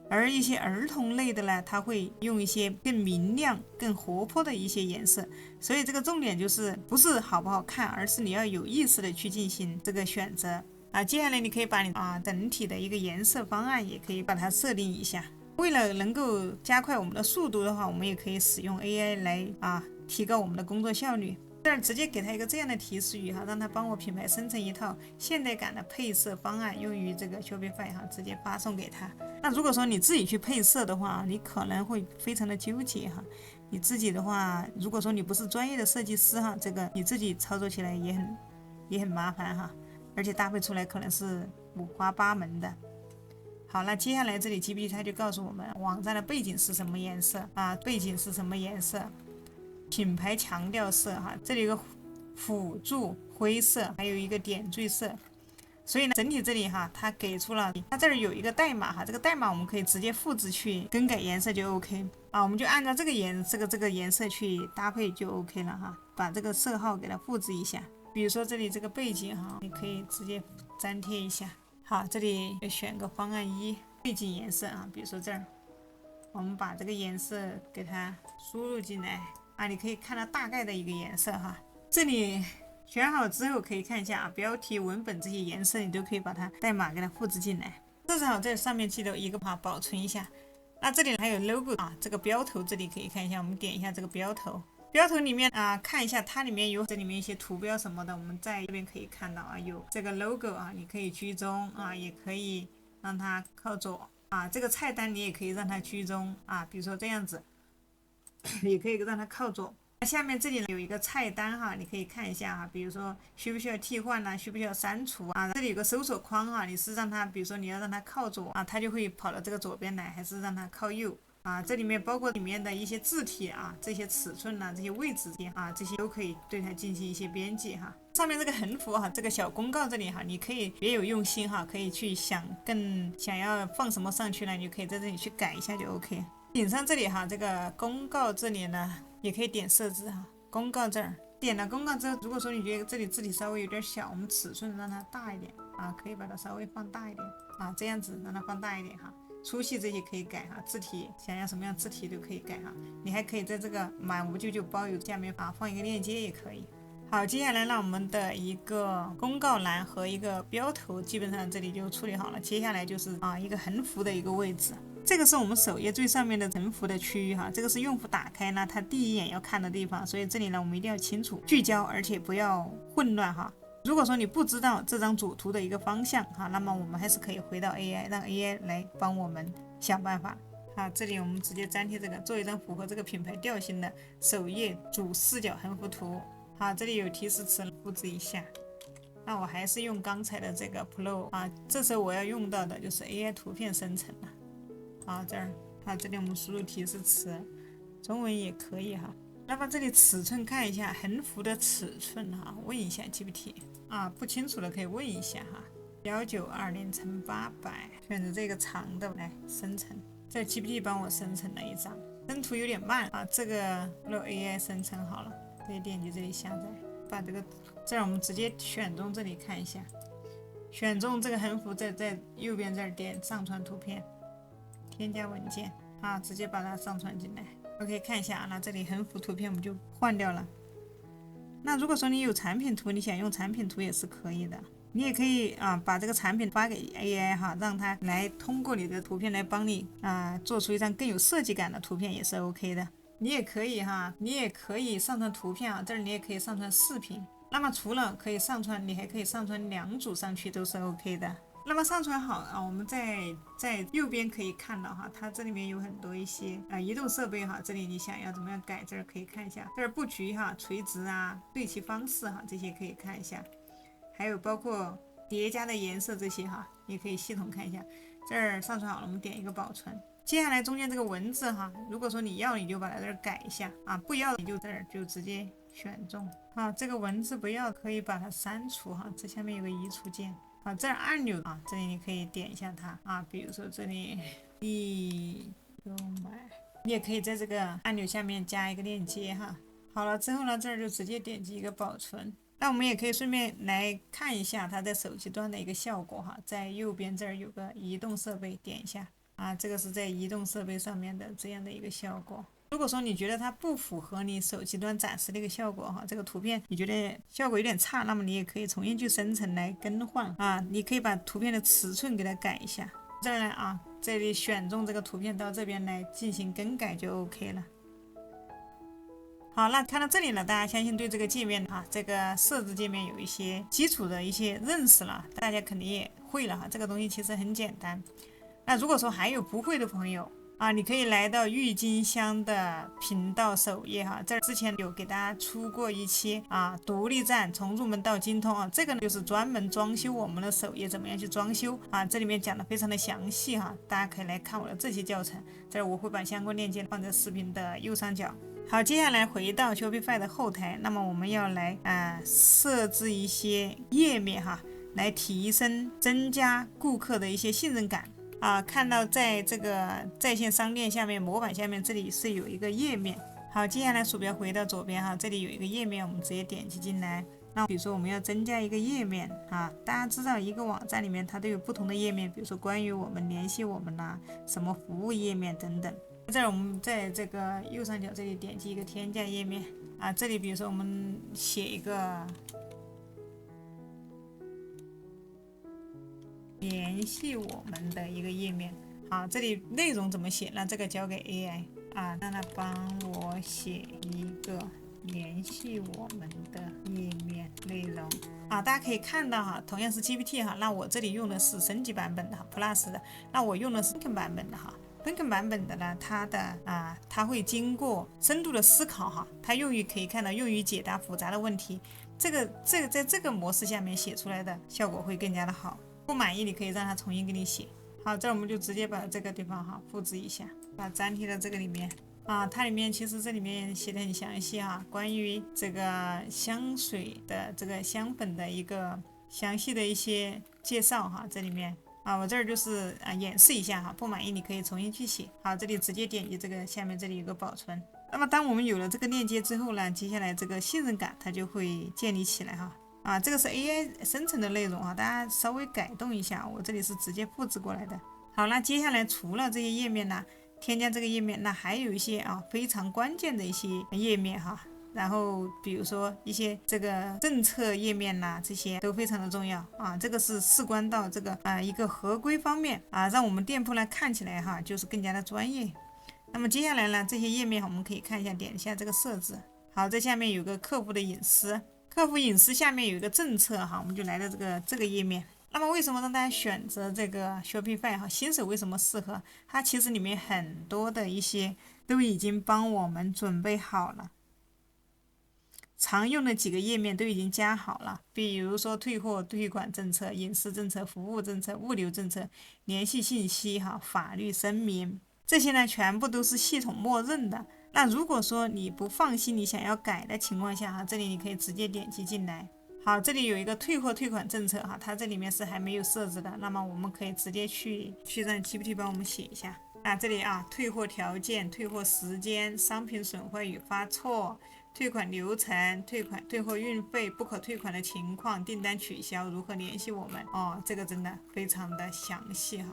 而一些儿童类的呢，它会用一些更明亮、更活泼的一些颜色，所以这个重点就是不是好不好看，而是你要有意识的去进行这个选择啊。接下来你可以把你整体的一个颜色方案也可以把它设定一下。为了能够加快我们的速度的话，我们也可以使用 AI 来提高我们的工作效率。这儿直接给他一个这样的提示语哈，让他帮我品牌生成一套现代感的配色方案，用于这个 Shopify 哈，直接发送给他。那如果说你自己去配色的话，你可能会非常的纠结哈。你自己的话，如果说你不是专业的设计师哈，这个你自己操作起来也很麻烦哈，而且搭配出来可能是五花八门的。好了，接下来这里 GPT 它就告诉我们网站的背景是什么颜色啊，背景是什么颜色。品牌强调色哈，这里有个辅助灰色，还有一个点缀色，所以呢，整体这里哈，它给出了它这儿有一个代码哈，这个代码我们可以直接复制去更改颜色就 OK 啊，我们就按照这个颜色去搭配就 OK 了哈，把这个色号给它复制一下，比如说这里这个背景哈，你可以直接粘贴一下，好，这里选个方案1，背景颜色啊，比如说这儿，我们把这个颜色给它输入进来。啊，你可以看到大概的一个颜色哈，这里选好之后可以看一下啊，标题、文本这些颜色你都可以把它代码给它复制进来。设置好这上面记得一个保存一下。那这里还有 logo 啊，这个标头这里可以看一下，我们点一下这个标头，标头里面看一下它里面有这里面一些图标什么的，我们在这边可以看到啊，有这个 logo 啊，你可以居中啊，也可以让它靠左啊，这个菜单你也可以让它居中啊，比如说这样子。也可以让它靠左。下面这里有一个菜单哈，你可以看一下哈，比如说需不需要替换呢？需不需要删除啊？这里有个搜索框哈，你是让它，比如说你要让它靠左啊，它就会跑到这个左边来，还是让它靠右啊？这里面包括里面的一些字体啊，这些尺寸呐，这些位置啊，这些都可以对它进行一些编辑哈。上面这个横幅哈，这个小公告这里哈，你可以别有用心哈，可以去想要放什么上去呢，你就可以在这里去改一下就 OK。顶上这里哈，这个公告这里呢，也可以点设置哈，公告这儿，点了公告之后，如果说你觉得这里字体稍微有点小，我们尺寸让它大一点啊，可以把它稍微放大一点啊，这样子让它放大一点哈。粗细这些可以改哈，字体想要什么样字体都可以改哈。你还可以在这个满599包邮下面啊放一个链接也可以。好，接下来让我们的一个公告栏和一个标头基本上这里就处理好了，接下来就是一个横幅的一个位置。这个是我们首页最上面的横幅的区域哈，这个是用户打开呢他第一眼要看的地方，所以这里呢我们一定要清楚聚焦，而且不要混乱哈。如果说你不知道这张主图的一个方向哈，那么我们还是可以回到 AI， 让 AI 来帮我们想办法。好，这里我们直接粘贴这个，做一张符合这个品牌调性的首页主视角横幅图。好，这里有提示词，复制一下。那我还是用刚才的这个 Pro 啊，这时候我要用到的就是 AI 图片生成了。好，这儿，好，这里我们输入提示词，中文也可以哈。那么这里尺寸看一下横幅的尺寸哈，问一下 GPT 啊，不清楚的可以问一下哈。1920×800，选择这个长的来生成。这 GPT 帮我生成了一张，生图有点慢啊，这个让 AI 生成好了。可以点击这里下载，把这个这儿我们直接选中这里看一下，选中这个横幅，在右边这儿点上传图片，添加文件啊，直接把它上传进来。OK， 看一下啊，那这里横幅图片我们就换掉了。那如果说你有产品图，你想用产品图也是可以的，你也可以把这个产品发给 AI 哈，让它来通过你的图片来帮你做出一张更有设计感的图片也是 OK 的。你也可以上传图片啊，这儿你也可以上传视频。那么除了可以上传，你还可以上传2组上去都是 OK 的。那么上传好啊，我们在右边可以看到哈，它这里面有很多一些移动设备哈，这里你想要怎么样改，这儿可以看一下，这儿布局哈，垂直啊，对齐方式哈，这些可以看一下，还有包括叠加的颜色这些哈，也可以系统看一下。这儿上传好了，我们点一个保存。接下来中间这个文字哈，如果说你要你就把它这儿改一下啊，不要你就这儿就直接选中啊，这个文字不要可以把它删除哈，这下面有个移除键啊，这儿按钮啊，这里你可以点一下它啊，比如说这里购买，你也可以在这个按钮下面加一个链接哈。好了之后呢，这儿就直接点击一个保存。那我们也可以顺便来看一下它在手机端的一个效果哈，在右边这儿有个移动设备，点一下。这个是在移动设备上面的这样的一个效果。如果说你觉得它不符合你手机端展示的一个效果哈，这个图片你觉得效果有点差，那么你也可以重新去生成来更换你可以把图片的尺寸给它改一下。这儿呢这里选中这个图片到这边来进行更改就 OK 了。好，那看到这里呢，大家相信对这个界面这个设置界面有一些基础的一些认识了，大家肯定也会了哈，这个东西其实很简单。那如果说还有不会的朋友你可以来到郁金香的频道首页哈，这之前有给大家出过一期独立站从入门到精通这个呢就是专门装修我们的首页怎么样去装修这里面讲的非常的详细哈，大家可以来看我的这些教程，这儿我会把相关链接放在视频的右上角。好，接下来回到 Shopify 的后台，那么我们要来设置一些页面哈，来提升增加顾客的一些信任感。看到在这个在线商店下面模板下面这里是有一个页面。好，接下来鼠标回到左边哈，这里有一个页面，我们直接点击进来。那比如说我们要增加一个页面大家知道一个网站里面它都有不同的页面，比如说关于我们、联系我们什么服务页面等等。这儿我们在这个右上角这里点击一个添加页面这里比如说我们写一个联系我们的一个页面。好，这里内容怎么写？那这个交给 AI 让它帮我写一个联系我们的页面内容大家可以看到同样是 GPT 那我这里用的是升级版本的Plus 的，那我用的是 Dunkin 版本的Dunkin 版本的呢，它会经过深度的思考它可以看到用于解答复杂的问题，在这个模式下面写出来的效果会更加的好。不满意你可以让它重新给你写。好，这我们就直接把这个地方复制一下，把粘贴到这个里面它里面其实这里面写的很详细关于这个香水的这个香粉的一个详细的一些介绍这里面我这儿就是演示一下不满意你可以重新去写。好，这里直接点击这个下面这里有个保存。那么当我们有了这个链接之后呢，接下来这个信任感它就会建立起来哈。这个是 AI 生成的内容大家稍微改动一下，我这里是直接复制过来的。好，那接下来除了这些页面呢，添加这个页面，那还有一些非常关键的一些页面然后比如说一些这个政策页面这些都非常的重要这个是事关到这个一个合规方面让我们店铺呢看起来就是更加的专业。那么接下来呢，这些页面我们可以看一下，点一下这个设置。好，这下面有个客户的隐私，客户隐私下面有一个政策我们就来到这个页面。那么为什么让大家选择这个 Shopify 新手为什么适合？它其实里面很多的一些都已经帮我们准备好了，常用的几个页面都已经加好了，比如说退货退款政策、隐私政策、服务政策、物流政策、联系信息法律声明，这些呢全部都是系统默认的。那如果说你不放心，你想要改的情况下这里你可以直接点击进来。好，这里有一个退货退款政策它这里面是还没有设置的，那么我们可以直接去让 GPT 帮我们写一下。这里退货条件、退货时间、商品损坏与发错、退款流程、退货运费、不可退款的情况、订单取消、如何联系我们这个真的非常的详细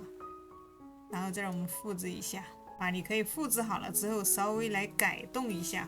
然后这儿我们复制一下你可以复制好了之后稍微来改动一下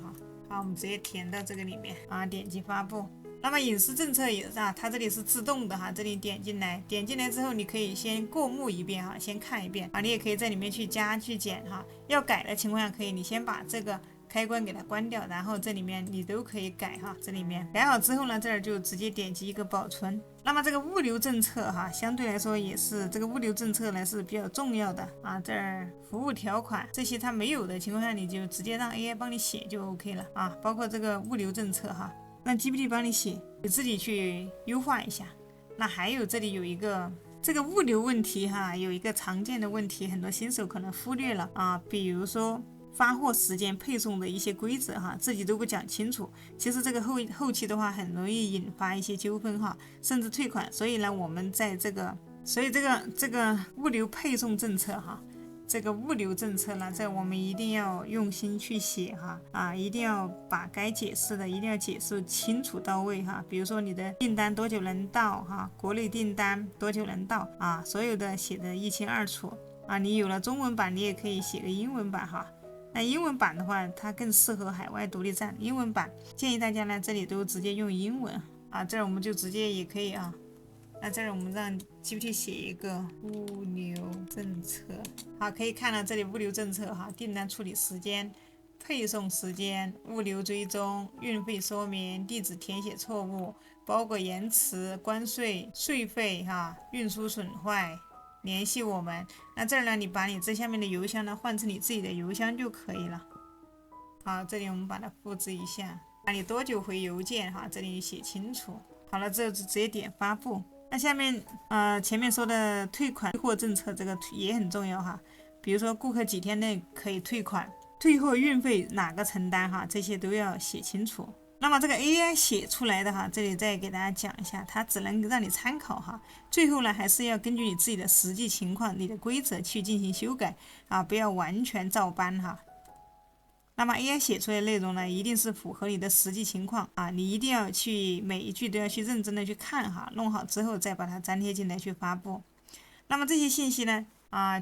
好，我们直接填到这个里面点击发布。那么隐私政策也是它这里是自动的这里点进来之后，你可以先过目一遍先看一遍你也可以在里面去加去减要改的情况下可以你先把这个开关给它关掉，然后这里面你都可以改这里面改好之后呢，这儿就直接点击一个保存。那么这个物流政策相对来说也是这个物流政策呢是比较重要的这儿服务条款这些它没有的情况下，你就直接让 AI 帮你写就 OK 了包括这个物流政策让 GPT 帮你写，你自己去优化一下。那还有这里有一个这个物流问题有一个常见的问题，很多新手可能忽略了比如说发货时间、配送的一些规则自己都不讲清楚，其实这个后期的话很容易引发一些纠纷甚至退款。所以呢，我们在这个物流配送政策这个物流政策呢，我们一定要用心去写一定要把该解释的一定要解释清楚到位比如说你的订单多久能到国内订单多久能到所有的写得一清二楚你有了中文版，你也可以写个英文版那英文版的话，它更适合海外独立站。英文版建议大家呢，这里都直接用英文这儿我们就直接也可以那这儿我们让 GPT 写一个物流政策可以看到这里物流政策订单处理时间、配送时间、物流追踪、运费说明、地址填写错误、包裹延迟、关税、税费运输损坏、联系我们。那这儿呢，你把你这下面的邮箱呢换成你自己的邮箱就可以了。好，这里我们把它复制一下，把你多久回邮件这里写清楚。好了之后就直接点发布。那下面前面说的退款退货政策这个也很重要比如说顾客几天内可以退款，退货运费哪个承担这些都要写清楚。那么这个 AI 写出来的这里再给大家讲一下，它只能让你参考最后呢还是要根据你自己的实际情况、你的规则去进行修改不要完全照搬那么 AI 写出来的内容呢，一定是符合你的实际情况你一定要去每一句都要去认真的去看弄好之后再把它粘贴进来去发布。那么这些信息呢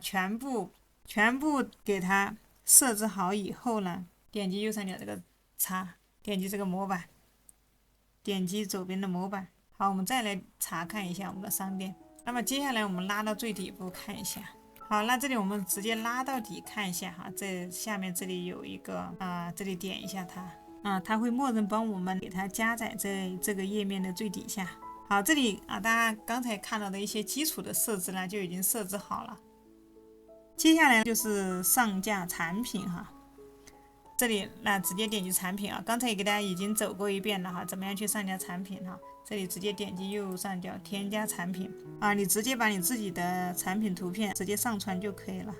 全部给它设置好以后呢，点击右上角这个叉，点击这个模板，点击左边的模板。好，我们再来查看一下我们的商店。那么接下来我们拉到最底部看一下。好，那这里我们直接拉到底看一下这下面这里有一个这里点一下它它会默认帮我们给它加载在这个页面的最底下。好，这里大家刚才看到的一些基础的设置呢就已经设置好了。接下来就是上架产品这里直接点击产品刚才也给大家已经走过一遍了怎么样去上架产品这里直接点击右上角添加产品你直接把你自己的产品图片直接上传就可以了。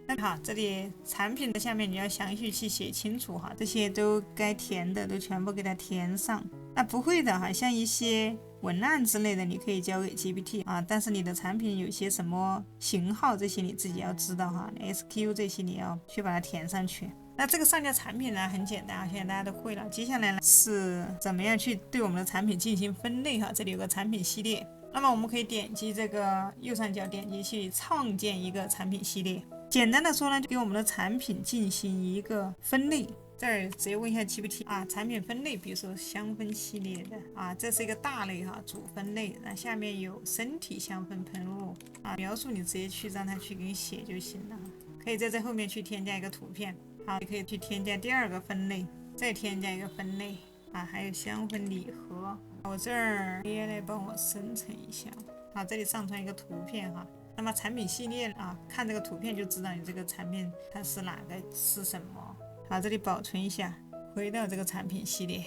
那好，这里产品的下面你要详细去写清楚这些都该填的都全部给它填上。那不会的像一些文案之类的你可以交给 GPT 但是你的产品有些什么型号这些你自己要知道SKU 这些你要去把它填上去。那这个上架产品呢很简单啊，现在大家都会了。接下来呢是怎么样去对我们的产品进行分类哈？这里有个产品系列，那么我们可以点击这个右上角，点击去创建一个产品系列。简单的说呢，就给我们的产品进行一个分类。这儿直接问一下 GPT 啊，产品分类，比如说香氛系列的啊，这是一个大类哈，主分类。那下面有身体香氛喷雾啊，描述你直接去让它去给你写就行了。可以在这后面去添加一个图片，好，也可以去添加第二个分类，再添加一个分类啊，还有香氛礼盒。我这儿 AI 来帮我生成一下，好，这里上传一个图片哈。那么产品系列啊，看这个图片就知道你这个产品它是哪个是什么。好，这里保存一下，回到这个产品系列。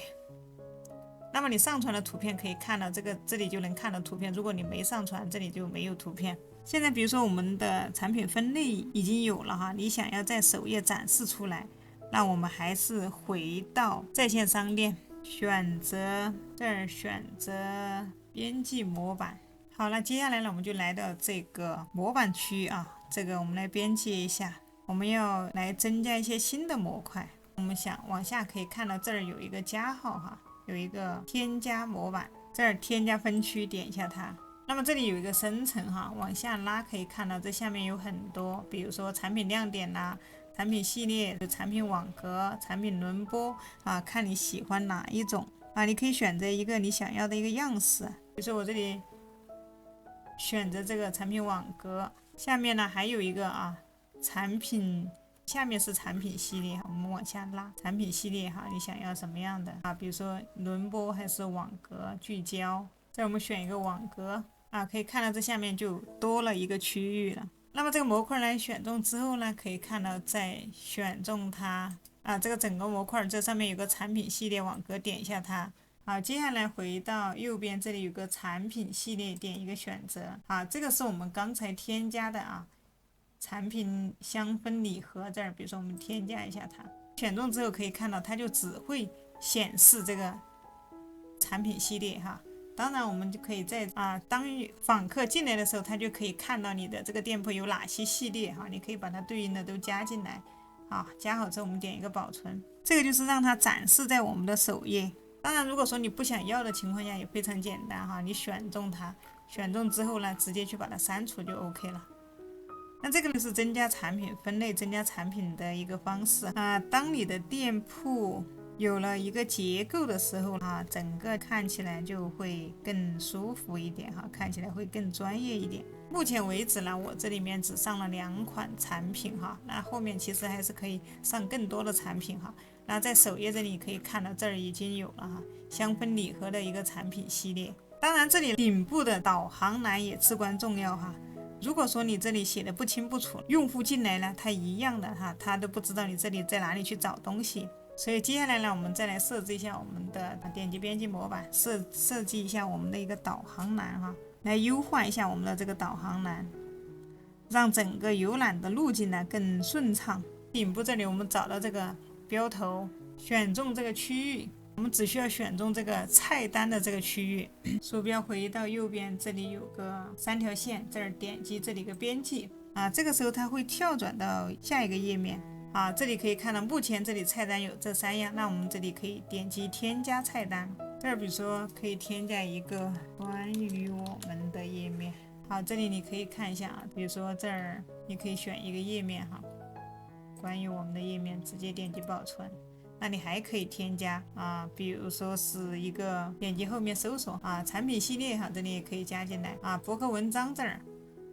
那么你上传的图片可以看到这里就能看到图片，如果你没上传，这里就没有图片。现在比如说我们的产品分类已经有了哈，你想要在首页展示出来，那我们还是回到在线商店，选择这儿选择编辑模板。好了，接下来呢我们就来到这个模板区啊，这个我们来编辑一下。我们要来增加一些新的模块，我们想往下可以看到这儿有一个加号哈，有一个添加模板，这儿添加分区，点一下它。那么这里有一个生成哈，往下拉可以看到这下面有很多，比如说产品亮点啦、产品系列、产品网格、产品轮播啊，看你喜欢哪一种啊，你可以选择一个你想要的一个样式，比如说我这里选择这个产品网格，下面呢还有一个啊。产品下面是产品系列，我们往下拉产品系列哈，你想要什么样的啊？比如说轮播还是网格聚焦，这我们选一个网格啊，可以看到这下面就多了一个区域了。那么这个模块来选中之后呢，可以看到再选中它啊，这个整个模块这上面有个产品系列网格，点一下它。好，接下来回到右边，这里有个产品系列，点一个选择啊，这个是我们刚才添加的啊。产品香氛礼盒这儿，比如说我们添加一下它，选中之后可以看到它就只会显示这个产品系列哈。当然我们就可以在当访客进来的时候，他就可以看到你的这个店铺有哪些系列哈，你可以把它对应的都加进来。好，加好之后我们点一个保存，这个就是让它展示在我们的首页。当然如果说你不想要的情况下也非常简单哈，你选中它，选中之后呢，直接去把它删除就 OK 了。那这个就是增加产品分类、增加产品的一个方式啊。当你的店铺有了一个结构的时候啊，整个看起来就会更舒服一点哈，看起来会更专业一点。目前为止呢，我这里面只上了2款产品哈，那后面其实还是可以上更多的产品哈。那在首页这里可以看到，这儿已经有了哈香氛礼盒的一个产品系列。当然，这里顶部的导航栏也至关重要哈。如果说你这里写的不清不楚，用户进来呢，他一样的哈，他都不知道你这里在哪里去找东西。所以接下来呢，我们再来设置一下我们的点击编辑模板，设计一下我们的一个导航栏哈，来优化一下我们的这个导航栏，让整个浏览的路径呢更顺畅。顶部这里我们找到这个标头，选中这个区域。我们只需要选中这个菜单的这个区域，鼠标回到右边，这里有个3条线，这儿点击这里个编辑啊，这个时候它会跳转到下一个页面啊，这里可以看到目前这里菜单有这3样，那我们这里可以点击添加菜单，这儿比如说可以添加一个关于我们的页面，好，这里你可以看一下啊，比如说这儿你可以选一个页面哈，关于我们的页面，直接点击保存。那你还可以添加啊，比如说是一个点击后面搜索啊，产品系列哈，这里也可以加进来啊，博客文章这儿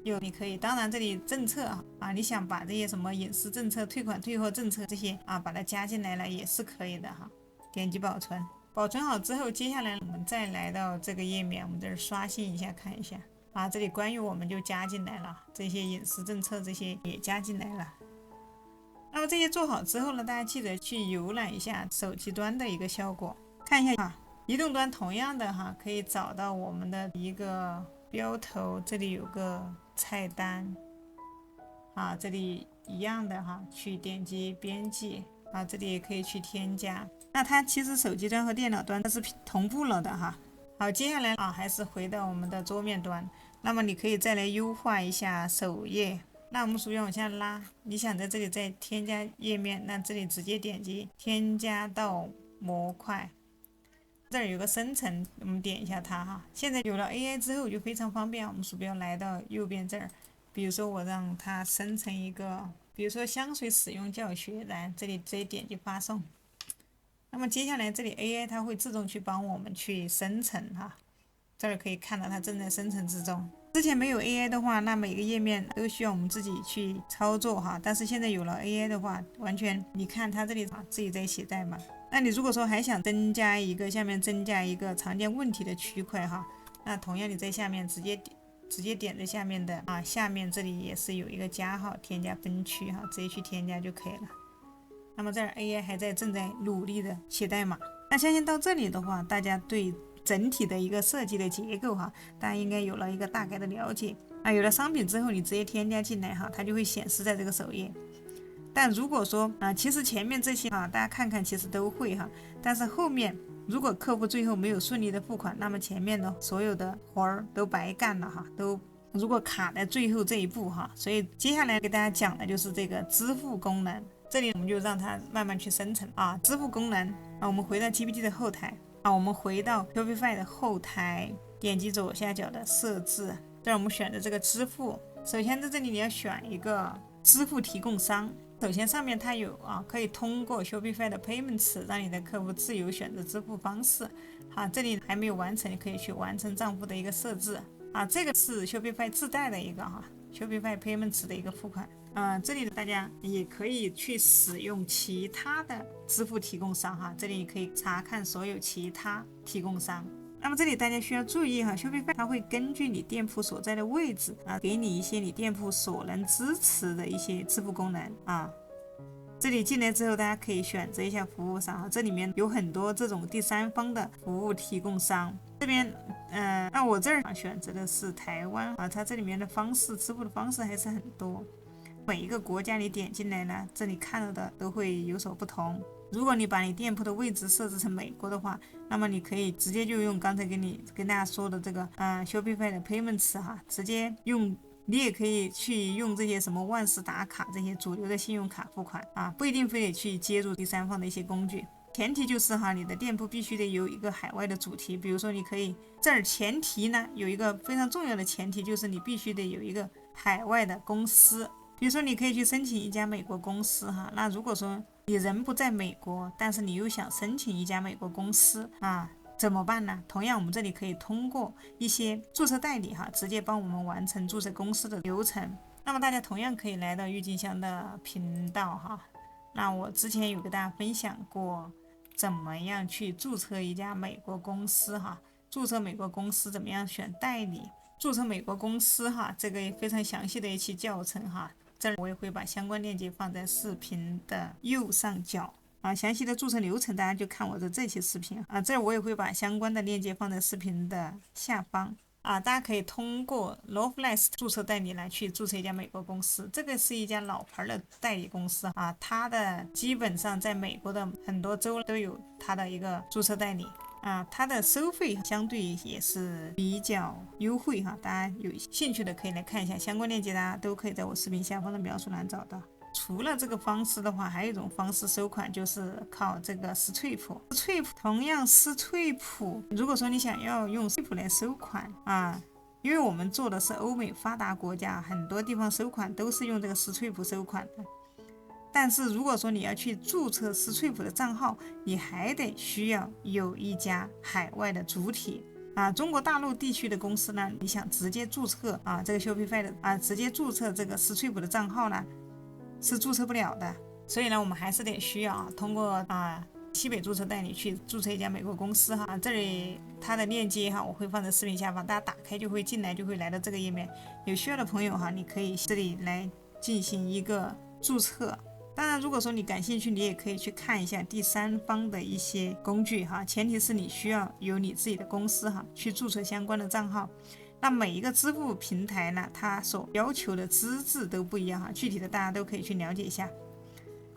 有你可以，当然这里政策啊，你想把这些什么隐私政策、退款退货政策这些啊，把它加进来了也是可以的哈。点击保存，保存好之后，接下来我们再来到这个页面，我们这儿刷新一下看一下啊，这里关于我们就加进来了，这些隐私政策这些也加进来了。那么这些做好之后呢，大家记得去浏览一下手机端的一个效果，看一下啊，移动端同样的哈，可以找到我们的一个标头，这里有个菜单啊，这里一样的哈，去点击编辑啊，这里也可以去添加。那它其实手机端和电脑端它是同步了的哈。好，接下来啊，还是回到我们的桌面端，那么你可以再来优化一下首页。那我们鼠标往下拉，你想在这里再添加页面，那这里直接点击添加到模块，这儿有个生成，我们点一下它哈。现在有了 AI 之后就非常方便，我们鼠标来到右边这儿，比如说我让它生成一个，比如说香水使用教学，来这里直接点击发送。那么接下来这里 AI 它会自动去帮我们去生成哈，这儿可以看到它正在生成之中。之前没有 AI 的话，那每个页面都需要我们自己去操作哈，但是现在有了 AI 的话，完全你看它这里自己在写代码。那你如果说还想增加一个下面增加一个常见问题的区块哈，那同样你在下面直接点在下面的下面这里也是有一个加号，添加分区哈，直接去添加就可以了。那么这儿 AI 还正在努力的写代码。那相信到这里的话，大家对整体的一个设计的结构哈，大家应该有了一个大概的了解。有了商品之后，你直接添加进来哈，它就会显示在这个首页。但如果说其实前面这些大家看看其实都会哈，但是后面如果客户最后没有顺利的付款，那么前面的所有的活儿都白干了哈，都如果卡在最后这一步哈。所以接下来给大家讲的就是这个支付功能，这里我们就让它慢慢去生成支付功能我们回到 GPT 的后台我们回到 Shopify 的后台，点击左下角的设置，这儿我们选择这个支付。首先在这里你要选一个支付提供商，首先上面它有可以通过 Shopify 的 Payments 让你的客户自由选择支付方式这里还没有完成，你可以去完成账户的一个设置这个是 Shopify 自带的一个Shopify Payments 的一个付款这里大家也可以去使用其他的支付提供商这里可以查看所有其他提供商。那么这里大家需要注意Shopify 它会根据你店铺所在的位置给你一些你店铺所能支持的一些支付功能这里进来之后，大家可以选择一下服务商这里面有很多这种第三方的服务提供商。这边那我这儿选择的是台湾它这里面的方式支付的方式还是很多。每一个国家你点进来呢，这里看到的都会有所不同。如果你把你店铺的位置设置成美国的话，那么你可以直接就用刚才跟大家说的这个Shopify 的 Payments 直接用。你也可以去用这些什么万事达卡这些主流的信用卡付款不一定非得去接入第三方的一些工具。前提就是你的店铺必须得有一个海外的主题，比如说你可以这儿前提呢有一个非常重要的前提，就是你必须得有一个海外的公司。比如说你可以去申请一家美国公司那如果说你人不在美国，但是你又想申请一家美国公司怎么办呢？同样我们这里可以通过一些注册代理直接帮我们完成注册公司的流程。那么大家同样可以来到郁金香的频道那我之前有给大家分享过怎么样去注册一家美国公司注册美国公司怎么样选代理，注册美国公司这个非常详细的一期教程这儿我也会把相关链接放在视频的右上角详细的注册流程大家就看我的这期视频这儿我也会把相关的链接放在视频的下方大家可以通过 Lovelace 注册代理来去注册一家美国公司。这个是一家老牌的代理公司它的基本上在美国的很多州都有它的一个注册代理它的收费相对也是比较优惠大家有兴趣的可以来看一下，相关链接大家都可以在我视频下方的描述栏找到。除了这个方式的话，还有一种方式收款，就是靠这个Stripe。同样Stripe，如果说你想要用 Stripe 来收款因为我们做的是欧美发达国家，很多地方收款都是用这个 Stripe 收款的。但是如果说你要去注册 Stripe 的账号，你还得需要有一家海外的主体中国大陆地区的公司呢，你想直接注册这个 Shopify 的直接注册这个 Stripe 的账号呢，是注册不了的。所以呢，我们还是得需要通过西北注册代理去注册一家美国公司这里它的链接我会放在视频下方，大家打开就会进来，就会来到这个页面。有需要的朋友你可以这里来进行一个注册。当然如果说你感兴趣，你也可以去看一下第三方的一些工具前提是你需要有你自己的公司去注册相关的账号。那每一个支付平台呢，它所要求的资质都不一样具体的大家都可以去了解一下。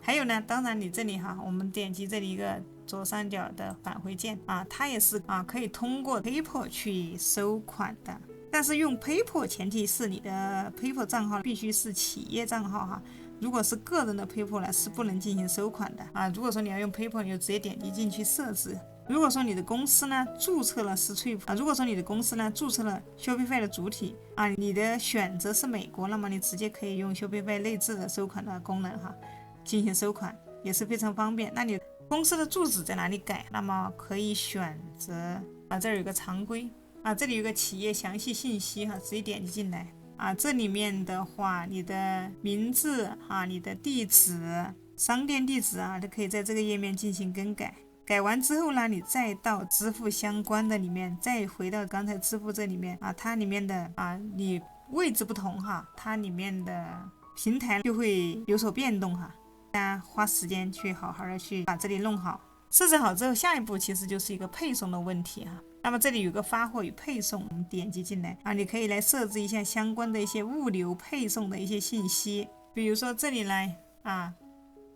还有呢，当然你这里我们点击这里一个左上角的返回键它也是可以通过 PayPal 去收款的。但是用 PayPal 前提是你的 PayPal 账号必须是企业账号哈，如果是个人的 PayPal 呢是不能进行收款的啊。如果说你要用 PayPal， 你就直接点击进去设置。如果说你的公司呢注册了Stripe啊，如果说你的公司呢注册了 Shopify 的主体啊，你的选择是美国，那么你直接可以用 Shopify 内置的收款的功能哈，进行收款也是非常方便。那你公司的住址在哪里改？那么可以选择啊，这儿有个常规啊，这里有个企业详细信息哈，直接点击进来啊。这里面的话，你的名字啊，你的地址、商店地址啊，都可以在这个页面进行更改。改完之后呢，你再到支付相关的里面，再回到刚才支付这里面啊，它里面的啊，你位置不同哈，它里面的平台就会有所变动哈。大家花时间去好好的去把这里弄好，设置好之后，下一步其实就是一个配送的问题哈。那么这里有个发货与配送，我们点击进来啊，你可以来设置一下相关的一些物流配送的一些信息，比如说这里来啊，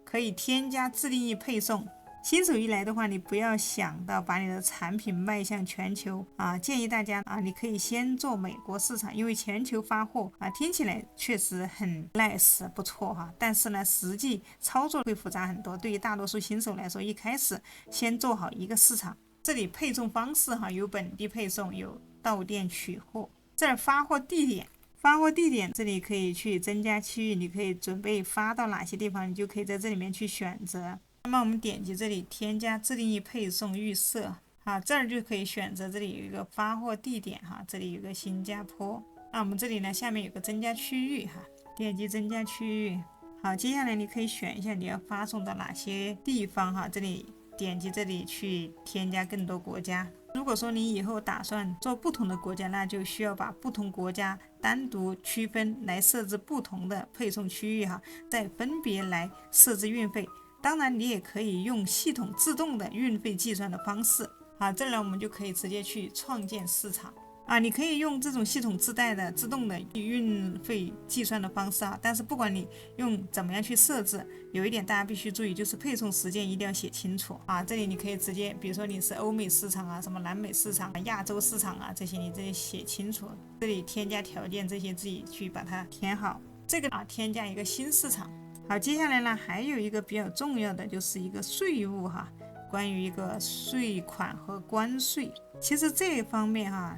可以添加自定义配送。新手一来的话，你不要想到把你的产品迈向全球啊！建议大家啊，你可以先做美国市场，因为全球发货啊，听起来确实很 nice 不错哈，但是呢，实际操作会复杂很多。对于大多数新手来说，一开始先做好一个市场。这里配送方式哈，有本地配送，有到店取货。这儿发货地点。发货地点这里可以去增加区域，你可以准备发到哪些地方，你就可以在这里面去选择。那么我们点击这里添加自定义配送预设啊，这儿就可以选择这里有一个发货地点哈，这里有个新加坡。那我们这里呢下面有个增加区域哈，点击增加区域。好，接下来你可以选一下你要发送到哪些地方哈，这里点击这里去添加更多国家。如果说你以后打算做不同的国家，那就需要把不同国家单独区分来设置不同的配送区域哈，再分别来设置运费。当然你也可以用系统自动的运费计算的方式啊，这里我们就可以直接去创建市场啊，你可以用这种系统自带的自动的运费计算的方式啊，但是不管你用怎么样去设置，有一点大家必须注意，就是配送时间一定要写清楚啊。这里你可以直接，比如说你是欧美市场啊，什么南美市场啊、亚洲市场啊，这些你这里写清楚。这里添加条件这些自己去把它填好。这个啊，添加一个新市场。好，接下来呢，还有一个比较重要的就是一个税务哈，关于一个税款和关税。其实这一方面哈，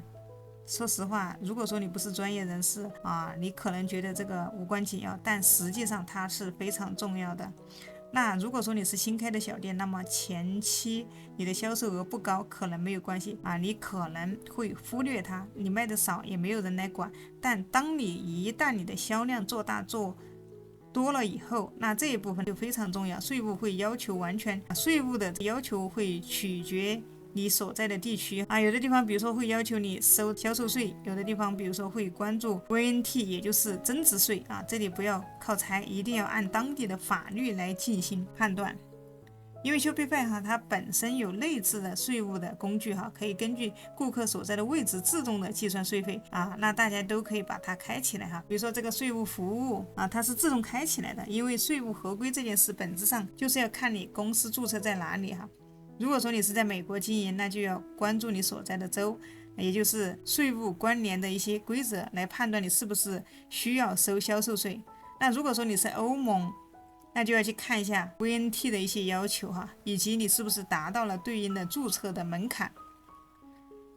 说实话，如果说你不是专业人士啊，你可能觉得这个无关紧要，但实际上它是非常重要的。那如果说你是新开的小店，那么前期你的销售额不高，可能没有关系啊，你可能会忽略它，你卖的少也没有人来管。但当你一旦你的销量做大做多了以后，那这一部分就非常重要，税务会要求税务的要求会取决你所在的地区啊，有的地方比如说会要求你收销售税，有的地方比如说会关注 VAT， 也就是增值税啊，这里不要靠猜，一定要按当地的法律来进行判断。因为 Shopify 哈，它本身有内置的税务的工具哈，可以根据顾客所在的位置自动的计算税费啊，那大家都可以把它开起来哈。比如说这个税务服务啊，它是自动开起来的，因为税务合规这件事本质上就是要看你公司注册在哪里哈。如果说你是在美国经营，那就要关注你所在的州，也就是税务关联的一些规则来判断你是不是需要收销售税。那如果说你是欧盟，那就要去看一下 VAT 的一些要求哈，以及你是不是达到了对应的注册的门槛。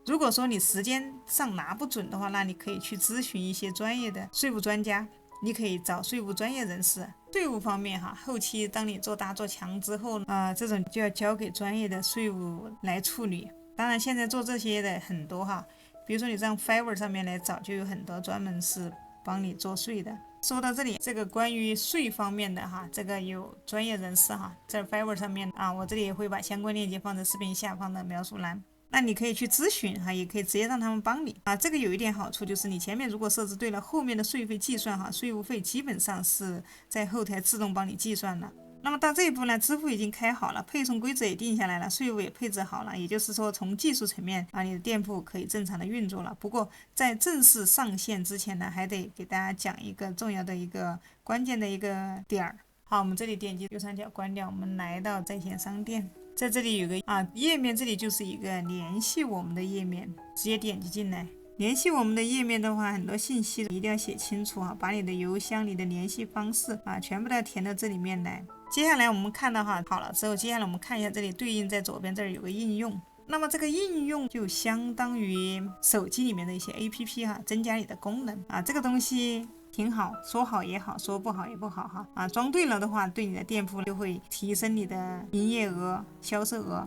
如果说你时间上拿不准的话，那你可以去咨询一些专业的税务专家，你可以找税务专业人士。税务方面哈，后期当你做大做强之后这种就要交给专业的税务来处理。当然现在做这些的很多哈，比如说你上 Fiverr 上面来找，就有很多专门是帮你做税的。说到这里，这个关于税方面的哈，这个有专业人士哈，在 Fiverr 上面啊，我这里也会把相关链接放在视频下方的描述栏，那你可以去咨询哈，也可以直接让他们帮你啊。这个有一点好处就是你前面如果设置对了，后面的税费计算哈，税务费基本上是在后台自动帮你计算了。那么到这一步呢，支付已经开好了，配送规则也定下来了，税务也配置好了，也就是说从技术层面啊，你的店铺可以正常的运作了。不过在正式上线之前呢，还得给大家讲一个重要的一个关键的一个点儿。好，我们这里点击右上角关掉，我们来到在线商店，在这里有个页面，这里就是一个联系我们的页面，直接点击进来。联系我们的页面的话，很多信息一定要写清楚啊，把你的邮箱、你的联系方式啊，全部都要填到这里面来。接下来我们看到好了之后，接下来我们看一下这里对应在左边这儿有个应用，那么这个应用就相当于手机里面的一些 APP 增加你的功能啊，这个东西挺好，说好也好，说不好也不好装对了的话，对你的店铺就会提升你的营业额、销售额。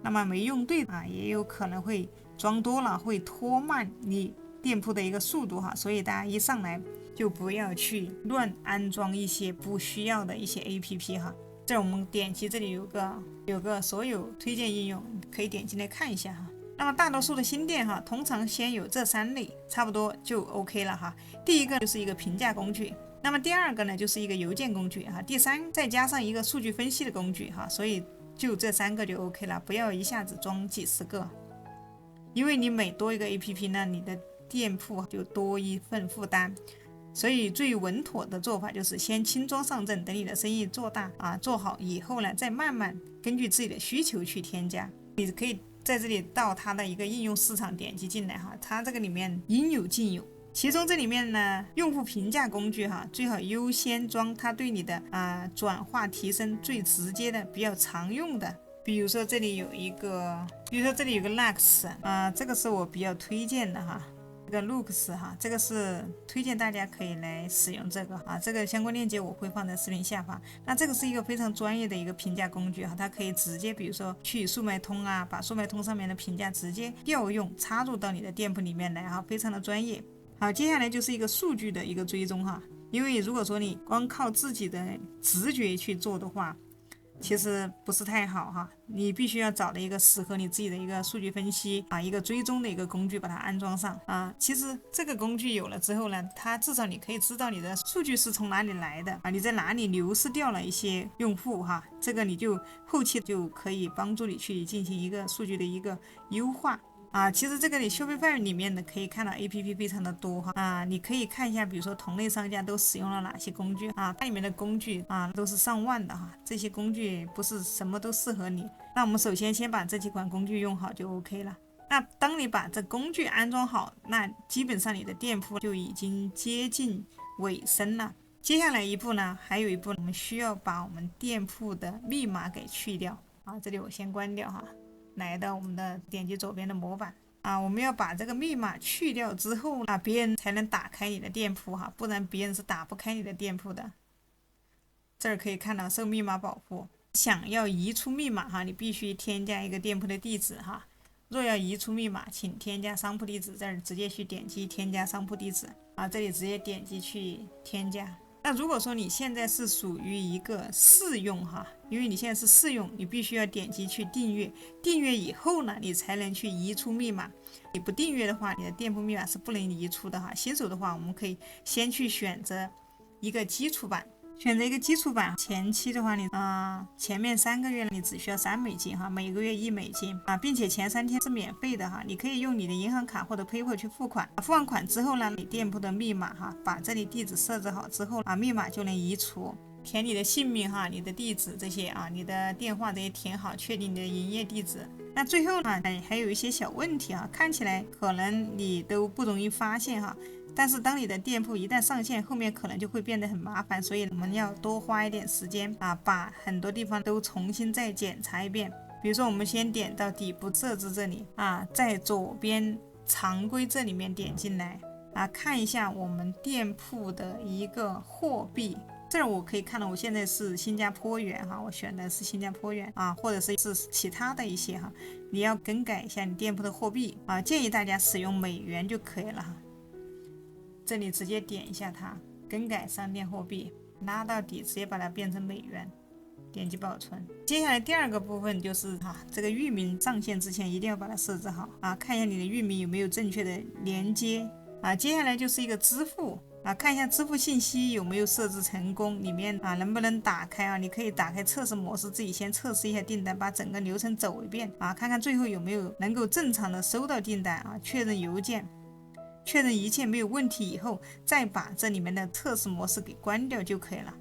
那么没用对也有可能会装多了，会拖慢你店铺的一个速度所以大家一上来就不要去乱安装一些不需要的一些 APP 这我们点击这里有个所有推荐应用，可以点进来看一下那么大多数的新店通常先有这3类，差不多就 OK 了第一个就是一个评价工具，那么第二个呢就是一个邮件工具第三再加上一个数据分析的工具所以就这3个就 OK 了，不要一下子装几十个，因为你每多一个 APP 呢，你的店铺就多一份负担。所以最稳妥的做法就是先轻装上阵，等你的生意做大做好以后呢，再慢慢根据自己的需求去添加。你可以在这里到它的一个应用市场点击进来它这个里面应有尽有。其中这里面呢，用户评价工具最好优先装它对你的转化提升最直接的、比较常用的。比如说这里有一个 Lux 这个是我比较推荐的这个 Lux 这个是推荐大家可以来使用这个这个相关链接我会放在视频下方。那这个是一个非常专业的一个评价工具它可以直接比如说去速卖通把速卖通上面的评价直接调用插入到你的店铺里面来非常的专业。好，接下来就是一个数据的一个追踪因为如果说你光靠自己的直觉去做的话，其实不是太好你必须要找到一个适合你自己的一个数据分析一个追踪的一个工具把它安装上其实这个工具有了之后呢，它至少你可以知道你的数据是从哪里来的你在哪里流失掉了一些用户这个你就后期就可以帮助你去进行一个数据的一个优化其实这个里 Shopify 里面的可以看到 APP 非常的多你可以看一下，比如说同类商家都使用了哪些工具它里面的工具都是上万的这些工具不是什么都适合你。那我们首先先把这几款工具用好就 OK 了。那当你把这工具安装好，那基本上你的店铺就已经接近尾声了。接下来一步呢，还有一步我们需要把我们店铺的密码给去掉这里我先关掉来到我们的点击左边的模板我们要把这个密码去掉之后别人才能打开你的店铺不然别人是打不开你的店铺的。这儿可以看到受密码保护，想要移出密码你必须添加一个店铺的地址若要移出密码，请添加商铺地址，这儿直接去点击添加商铺地址这里直接点击去添加。那如果说你现在是属于一个试用因为你现在是试用，你必须要点击去订阅，订阅以后呢，你才能去移出密码。你不订阅的话，你的店铺密码是不能移出的新手的话，我们可以先去选择一个基础版。选择一个基础版，前期的话你前面3个月你只需要$3每个月$1并且前3天是免费的你可以用你的银行卡或者 PayPal 去付款，付完款之后呢，你店铺的密码把这里地址设置好之后密码就能移除。填你的姓名你的地址这些你的电话这些填好，确定你的营业地址。那最后呢，还有一些小问题看起来可能你都不容易发现但是当你的店铺一旦上线，后面可能就会变得很麻烦，所以我们要多花一点时间把很多地方都重新再检查一遍。比如说我们先点到底部设置这里在左边常规这里面点进来看一下我们店铺的一个货币。这儿我可以看到我现在是新加坡元我选的是新加坡元或者是其他的一些你要更改一下你店铺的货币建议大家使用美元就可以了这里直接点一下它，更改商店货币，拉到底直接把它变成美元，点击保存。接下来第二个部分就是这个域名上线之前一定要把它设置好看一下你的域名有没有正确的连接接下来就是一个支付看一下支付信息有没有设置成功，里面能不能打开你可以打开测试模式，自己先测试一下订单，把整个流程走一遍看看最后有没有能够正常的收到订单确认邮件。确认一切没有问题以后，再把这里面的测试模式给关掉就可以了。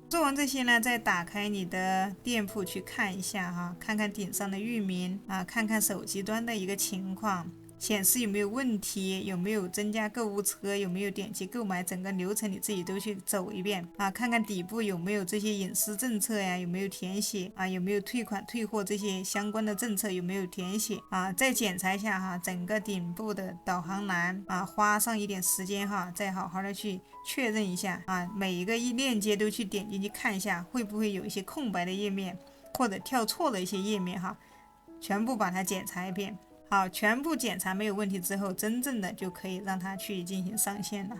做完这些呢，再打开你的店铺去看一下看看顶上的域名看看手机端的一个情况。显示有没有问题，有没有增加购物车，有没有点击购买，整个流程你自己都去走一遍啊，看看底部有没有这些隐私政策呀，有没有填写啊，有没有退款退货这些相关的政策有没有填写啊，再检查一下哈，整个顶部的导航栏啊，花上一点时间哈，再好好的去确认一下啊，每一个链接都去点进去看一下，会不会有一些空白的页面或者跳错的一些页面哈，全部把它检查一遍。好，全部检查没有问题之后，真正的就可以让它去进行上线了。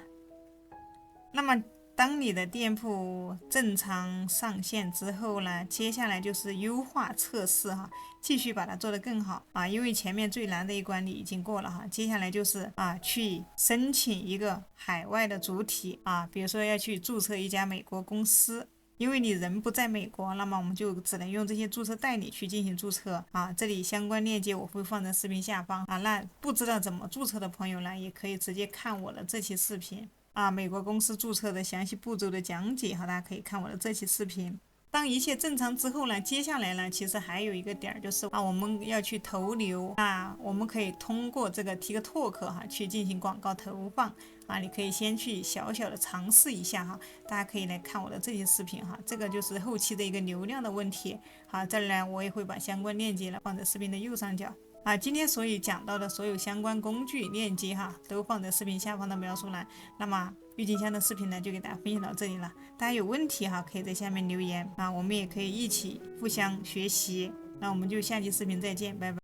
那么当你的店铺正常上线之后呢，接下来就是优化测试哈，继续把它做得更好啊，因为前面最难的一关你已经过了哈，接下来就是去申请一个海外的主体啊，比如说要去注册一家美国公司。因为你人不在美国，那么我们就只能用这些注册代理去进行注册啊。这里相关链接我会放在视频下方啊。那不知道怎么注册的朋友呢，也可以直接看我的这期视频啊。美国公司注册的详细步骤的讲解哈，大家可以看我的这期视频。当一切正常之后呢，接下来呢，其实还有一个点就是我们要去投流啊，我们可以通过这个 TikTok 哈去进行广告投放啊，你可以先去小小的尝试一下哈，大家可以来看我的这些视频哈，这个就是后期的一个流量的问题。好，这里呢我也会把相关链接呢放在视频的右上角。今天所以讲到的所有相关工具链接哈，都放在视频下方的描述栏。那么郁金香的视频呢，就给大家分享到这里了。大家有问题哈，可以在下面留言啊，我们也可以一起互相学习。那我们就下期视频再见，拜拜。